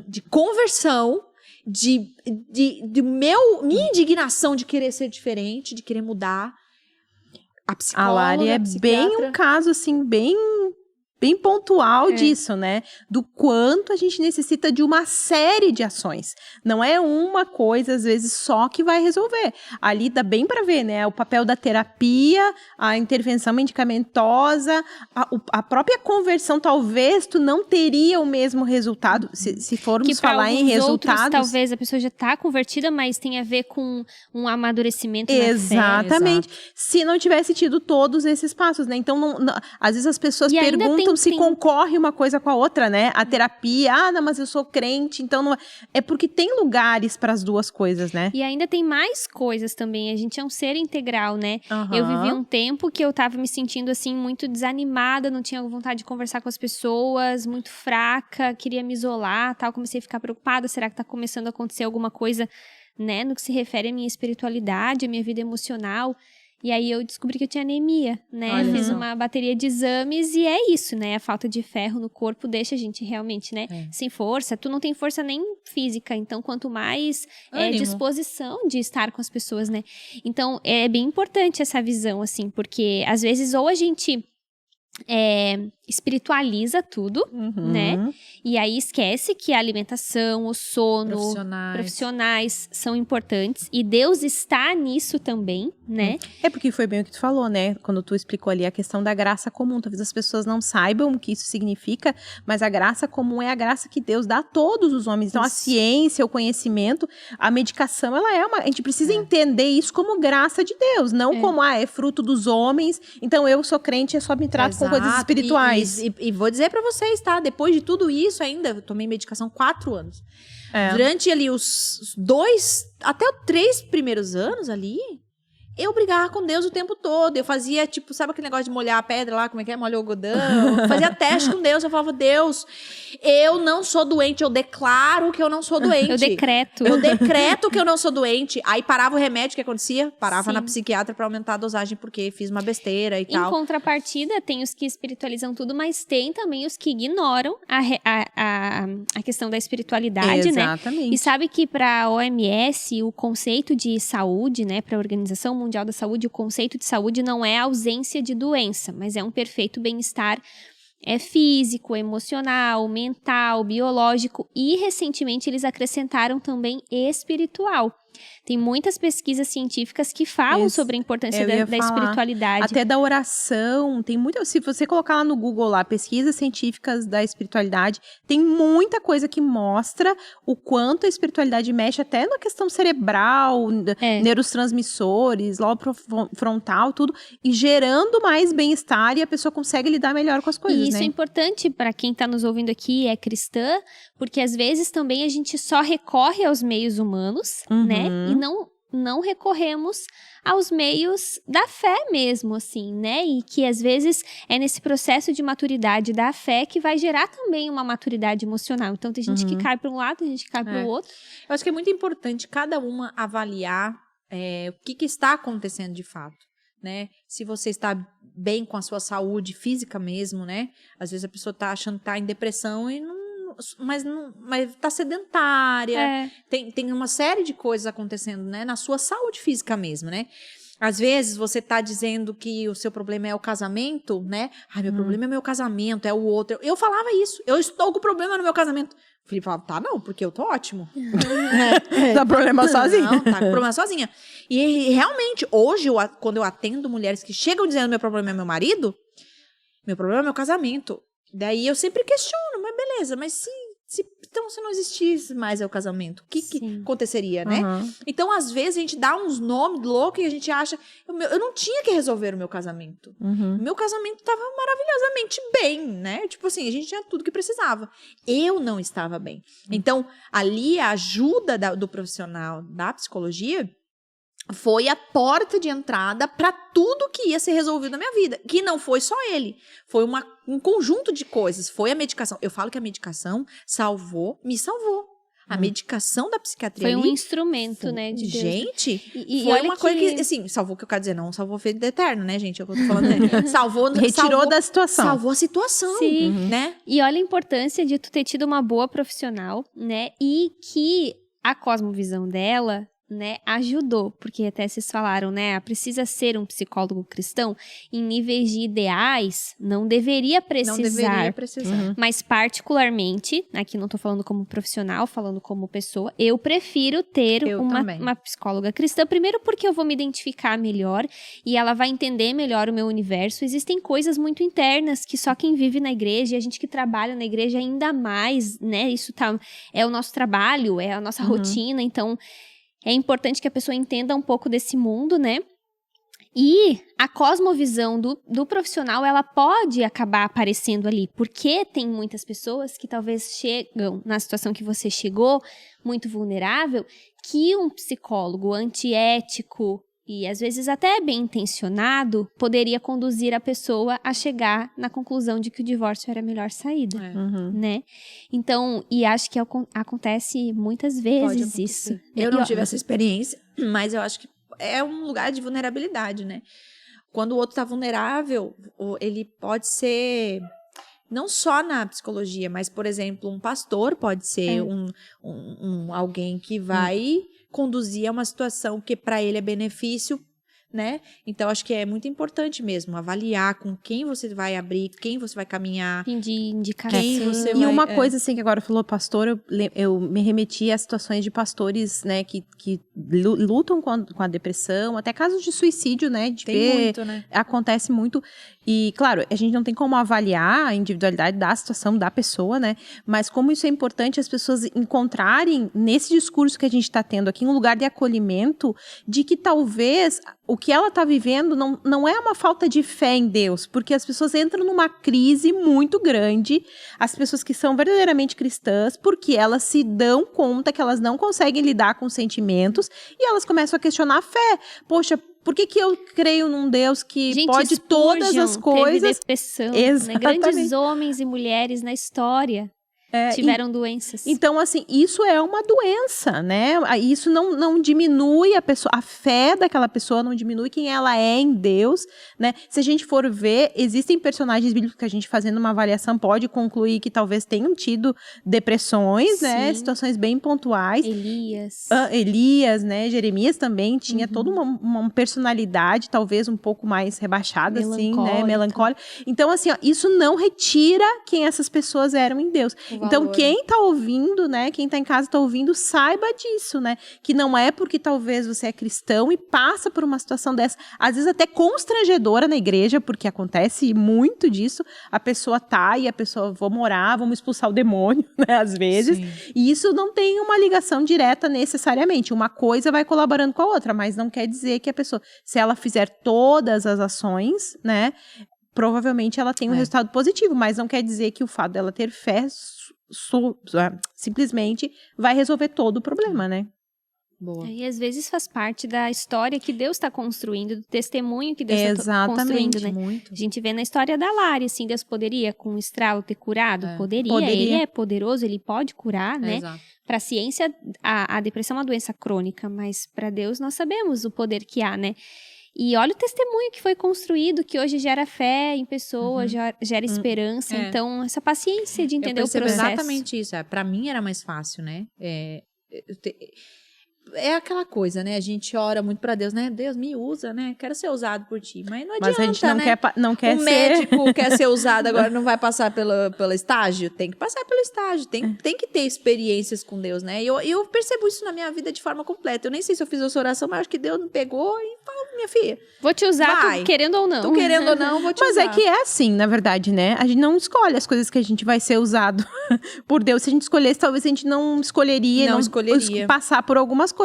de conversão, minha indignação de querer ser diferente, de querer mudar. A psicóloga, A Lari é bem um caso, assim, bem pontual disso, né? Do quanto a gente necessita de uma série de ações. Não é uma coisa, às vezes, só que vai resolver. Ali dá bem para ver, né? O papel da terapia, a intervenção medicamentosa, a própria conversão, talvez tu não teria o mesmo resultado, se formos falar em resultados. Outros, talvez a pessoa já está convertida, mas tem a ver com um amadurecimento Exatamente. na fé. Se não tivesse tido todos esses passos, né? Então, às vezes as pessoas perguntam se concorre uma coisa com a outra, né? A terapia, não, mas eu sou crente, então não... É porque tem lugares para as duas coisas, né? E ainda tem mais coisas também. A gente é um ser integral, né? Uhum. Eu vivi um tempo que eu tava me sentindo, assim, muito desanimada, não tinha vontade de conversar com as pessoas, muito fraca, queria me isolar, tal. Comecei a ficar preocupada, será que tá começando a acontecer alguma coisa, né? No que se refere à minha espiritualidade, à minha vida emocional. E aí eu descobri que eu tinha anemia, né? Olha Fiz só. uma bateria de exames e é isso, né? A falta de ferro no corpo deixa a gente realmente, né? Sem força. Tu não tem força nem física, então quanto mais disposição de estar com as pessoas, né? Então é bem importante essa visão, assim, porque às vezes ou a gente espiritualiza tudo, né? E aí esquece que a alimentação, o sono, profissionais são importantes. E Deus está nisso também, né? É porque foi bem o que tu falou, né? Quando tu explicou ali a questão da graça comum. Talvez as pessoas não saibam o que isso significa, mas a graça comum é a graça que Deus dá a todos os homens. Então, a ciência, o conhecimento, a medicação, ela é uma... A gente precisa entender isso como graça de Deus, não como, é fruto dos homens, então eu sou crente, eu só me trato com coisas espirituais. E vou dizer pra vocês, tá? Depois de tudo isso ainda, eu tomei medicação 4 anos. Durante ali os 2, até os 3 primeiros anos ali, eu brigava com Deus o tempo todo. Eu fazia, tipo, sabe aquele negócio de molhar a pedra lá, como é que é? Molha o algodão. Eu fazia teste com Deus. Eu falava, Deus, eu não sou doente. Eu declaro que eu não sou doente. Eu decreto. Eu decreto que eu não sou doente. Aí parava o remédio, o que acontecia? Parava na psiquiatra pra aumentar a dosagem, porque fiz uma besteira e tal. Em contrapartida, tem os que espiritualizam tudo, mas tem também os que ignoram a questão da espiritualidade, né? Exatamente. E sabe que para a OMS, o conceito de saúde, né, para a Organização Mundial da Saúde, o conceito de saúde não é ausência de doença, mas é um perfeito bem-estar físico, emocional, mental, biológico e, recentemente, eles acrescentaram também espiritual. Tem muitas pesquisas científicas que falam sobre a importância da espiritualidade. Até da oração, tem muita... Se você colocar lá no Google, lá, pesquisas científicas da espiritualidade, tem muita coisa que mostra o quanto a espiritualidade mexe até na questão cerebral, neurotransmissores, lobo frontal, tudo, e gerando mais bem-estar e a pessoa consegue lidar melhor com as coisas, E isso né? é importante para quem está nos ouvindo aqui, é cristã, porque às vezes também a gente só recorre aos meios humanos, né? E não recorremos aos meios da fé mesmo, assim, né? E que às vezes é nesse processo de maturidade da fé que vai gerar também uma maturidade emocional. Então tem gente que cai para um lado, tem gente que cai para o outro. Eu acho que é muito importante cada uma avaliar o que está acontecendo de fato, né? Se você está bem com a sua saúde física mesmo, né? Às vezes a pessoa está achando que está em depressão e não mas tá sedentária. É. Tem uma série de coisas acontecendo, né? Na sua saúde física mesmo, né? Às vezes você tá dizendo que o seu problema é o casamento, né? Ai, meu problema é meu casamento, é o outro. Eu falava isso. Eu estou com problema no meu casamento. O Felipe falava, tá não, porque eu tô ótimo. Dá problema sozinha. Não, tá com problema sozinha. E realmente, hoje, quando eu atendo mulheres que chegam dizendo meu problema é meu marido, meu problema é meu casamento. Daí eu sempre questiono, mas beleza, mas então se não existisse mais o casamento, o que aconteceria, né? Então, às vezes, a gente dá uns nomes loucos e a gente acha, eu não tinha que resolver o meu casamento. Meu casamento estava maravilhosamente bem, né? Tipo assim, a gente tinha tudo que precisava. Eu não estava bem. Então, ali a ajuda do profissional da psicologia foi a porta de entrada para tudo que ia ser resolvido na minha vida. Que não foi só ele. Foi um conjunto de coisas. Foi a medicação. Eu falo que a medicação me salvou. A medicação da psiquiatria foi um ali, instrumento, né, de Deus. Gente, e foi olha uma coisa que, assim, salvou o que eu quero dizer, não salvou vida eterna, né, gente? É o que eu tô falando. Retirou da situação. Salvou a situação, Sim. né? E olha a importância de tu ter tido uma boa profissional, né? E que a cosmovisão dela, né, ajudou, porque até vocês falaram, né, precisa ser um psicólogo cristão em níveis de ideais, não deveria precisar. Mas particularmente, aqui não tô falando como profissional, falando como pessoa, eu prefiro ter uma psicóloga cristã, primeiro porque eu vou me identificar melhor e ela vai entender melhor o meu universo. Existem coisas muito internas que só quem vive na igreja, e a gente que trabalha na igreja ainda mais, né, é o nosso trabalho, é a nossa rotina, então é importante que a pessoa entenda um pouco desse mundo, né? E a cosmovisão do profissional, ela pode acabar aparecendo ali, porque tem muitas pessoas que talvez chegam na situação que você chegou, muito vulnerável, que um psicólogo antiético e às vezes até bem intencionado poderia conduzir a pessoa a chegar na conclusão de que o divórcio era a melhor saída, né? Então, e acho que acontece muitas vezes isso. Eu não tive essa experiência, mas eu acho que é um lugar de vulnerabilidade, né? Quando o outro tá vulnerável, ele pode ser não só na psicologia, mas, por exemplo, um pastor pode ser alguém que vai conduzir a uma situação que para ele é benefício, né? Então, acho que é muito importante mesmo avaliar com quem você vai abrir, quem você vai caminhar. De indicação. Quem você E vai, uma coisa, assim, que agora falou pastor, eu me remeti a situações de pastores, né, que lutam com a depressão, até casos de suicídio, né? De tem muito, né? Acontece muito. E, claro, a gente não tem como avaliar a individualidade da situação da pessoa, né? Mas como isso é importante as pessoas encontrarem nesse discurso que a gente está tendo aqui um lugar de acolhimento, de que talvez o que ela está vivendo não é uma falta de fé em Deus, porque as pessoas entram numa crise muito grande, as pessoas que são verdadeiramente cristãs, porque elas se dão conta que elas não conseguem lidar com sentimentos e elas começam a questionar a fé. Poxa, por que eu creio num Deus que pode todas as coisas? Teve depressão, né? Grandes homens e mulheres na história tiveram doenças. Então, assim, isso é uma doença, né? Isso não diminui a fé daquela pessoa, não diminui quem ela é em Deus, né? Se a gente for ver, existem personagens bíblicos que a gente fazendo uma avaliação pode concluir que talvez tenham tido depressões, né? Situações bem pontuais. Elias, né? Jeremias também tinha toda uma personalidade talvez um pouco mais rebaixada, assim, né? Melancólica. Então, assim, ó, isso não retira quem essas pessoas eram em Deus. Então, quem tá ouvindo, né, quem tá em casa tá ouvindo, saiba disso, né, que não é porque talvez você é cristão e passa por uma situação dessa, às vezes até constrangedora na igreja, porque acontece muito disso, a pessoa e a pessoa, vamos expulsar o demônio, né, às vezes, e isso não tem uma ligação direta necessariamente, uma coisa vai colaborando com a outra, mas não quer dizer que a pessoa, se ela fizer todas as ações, né, provavelmente ela tem um resultado positivo, mas não quer dizer que o fato dela ter fé simplesmente vai resolver todo o problema, né? Boa. E às vezes faz parte da história que Deus está construindo, do testemunho que Deus está construindo, né? Muito. A gente vê na história da Lari, assim, Deus poderia com um estralo ter curado? Poderia. Ele é poderoso, ele pode curar, né? Para a ciência, a depressão é uma doença crônica, mas para Deus nós sabemos o poder que há, né? E olha o testemunho que foi construído, que hoje gera fé em pessoas, gera esperança. Então, essa paciência de entender o processo. Exatamente isso. Pra mim era mais fácil, né? É aquela coisa, né? A gente ora muito pra Deus, né? Deus, me usa, né? Quero ser usado por ti. Mas não adianta, Mas a gente não né? quer O ser... médico quer ser usado, agora não vai passar pelo estágio? Tem que passar pelo estágio. Tem que ter experiências com Deus, né? E eu percebo isso na minha vida de forma completa. Eu nem sei se eu fiz essa oração, mas acho que Deus me pegou e falou, minha filha. Vou te usar, vai. Tu querendo ou não. Tu querendo ou não, vou te usar. Mas é que é assim, na verdade, né? A gente não escolhe as coisas que a gente vai ser usado por Deus. Se a gente escolhesse, talvez a gente não escolheria. Não escolheria. Passar por algumas coisas.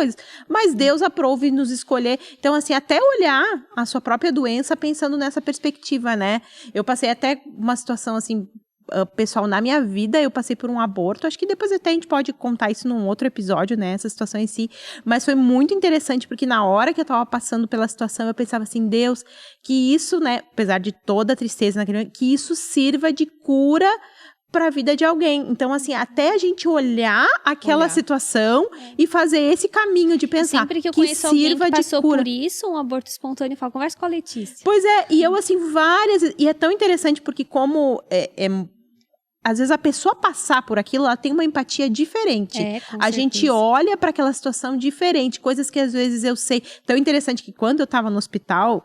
Mas Deus aprova nos escolher. Então, assim, até olhar a sua própria doença pensando nessa perspectiva, né? Eu passei até uma situação, assim, pessoal, na minha vida, eu passei por um aborto. Acho que depois até a gente pode contar isso num outro episódio, né? Essa situação em si. Mas foi muito interessante, porque na hora que eu tava passando pela situação, eu pensava assim, Deus, que isso, né? Apesar de toda a tristeza naquele momento, que isso sirva de cura para a vida de alguém. Então, assim, até a gente olhar aquela situação e fazer esse caminho de pensar sempre que eu conheço alguém que passou por isso, um aborto espontâneo, eu falo, conversa com a Letícia. Pois é, e eu, assim, e é tão interessante porque como às vezes a pessoa passar por aquilo, ela tem uma empatia diferente. A gente olha para aquela situação diferente, coisas que às vezes eu sei. Tão interessante que quando eu tava no hospital,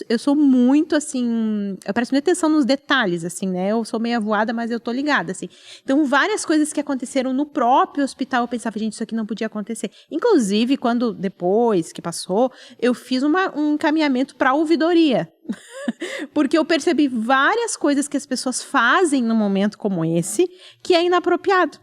eu sou muito assim, eu presto muita atenção nos detalhes, assim, né? Eu sou meio avoada, mas eu tô ligada, assim. Então, várias coisas que aconteceram no próprio hospital, eu pensava, gente, isso aqui não podia acontecer. Inclusive, quando depois que passou, eu fiz um encaminhamento para ouvidoria. Porque eu percebi várias coisas que as pessoas fazem num momento como esse, que é inapropriado.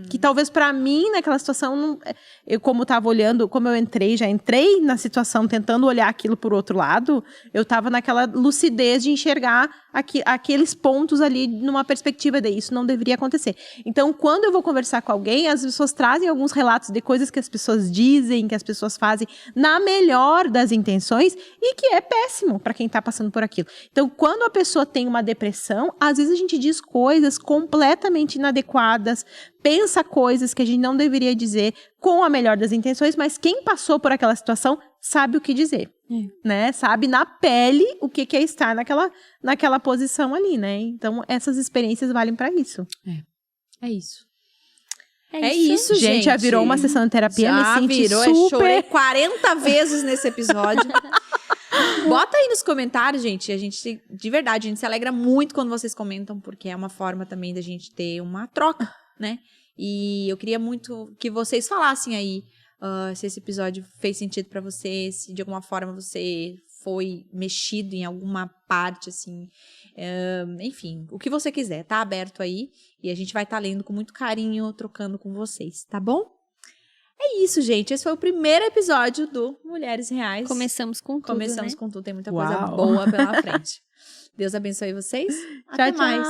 Que talvez pra mim, naquela situação, eu como tava olhando, como eu já entrei na situação tentando olhar aquilo por outro lado, eu tava naquela lucidez de enxergar aqueles pontos ali numa perspectiva de isso não deveria acontecer. Então, quando eu vou conversar com alguém, as pessoas trazem alguns relatos de coisas que as pessoas dizem, que as pessoas fazem na melhor das intenções e que é péssimo pra quem tá passando por aquilo. Então, quando a pessoa tem uma depressão, às vezes a gente diz coisas completamente inadequadas, pensa coisas que a gente não deveria dizer com a melhor das intenções, mas quem passou por aquela situação sabe o que dizer, né? Sabe na pele o que é estar naquela posição ali, né? Então, essas experiências valem pra isso. É isso. É isso, gente. Já virou uma sessão de terapia, já me senti virou, super... eu chorei 40 vezes nesse episódio. Bota aí nos comentários, gente. A gente, de verdade, a gente se alegra muito quando vocês comentam, porque é uma forma também da gente ter uma troca, né? E eu queria muito que vocês falassem aí se esse episódio fez sentido pra você, se de alguma forma você foi mexido em alguma parte, assim. Enfim, o que você quiser, tá aberto aí. E a gente vai estar lendo com muito carinho, trocando com vocês, tá bom? É isso, gente. Esse foi o primeiro episódio do Mulheres Reais. Começamos com tudo, Começamos né? com tudo. Tem muita coisa boa pela frente. Deus abençoe vocês. Até mais.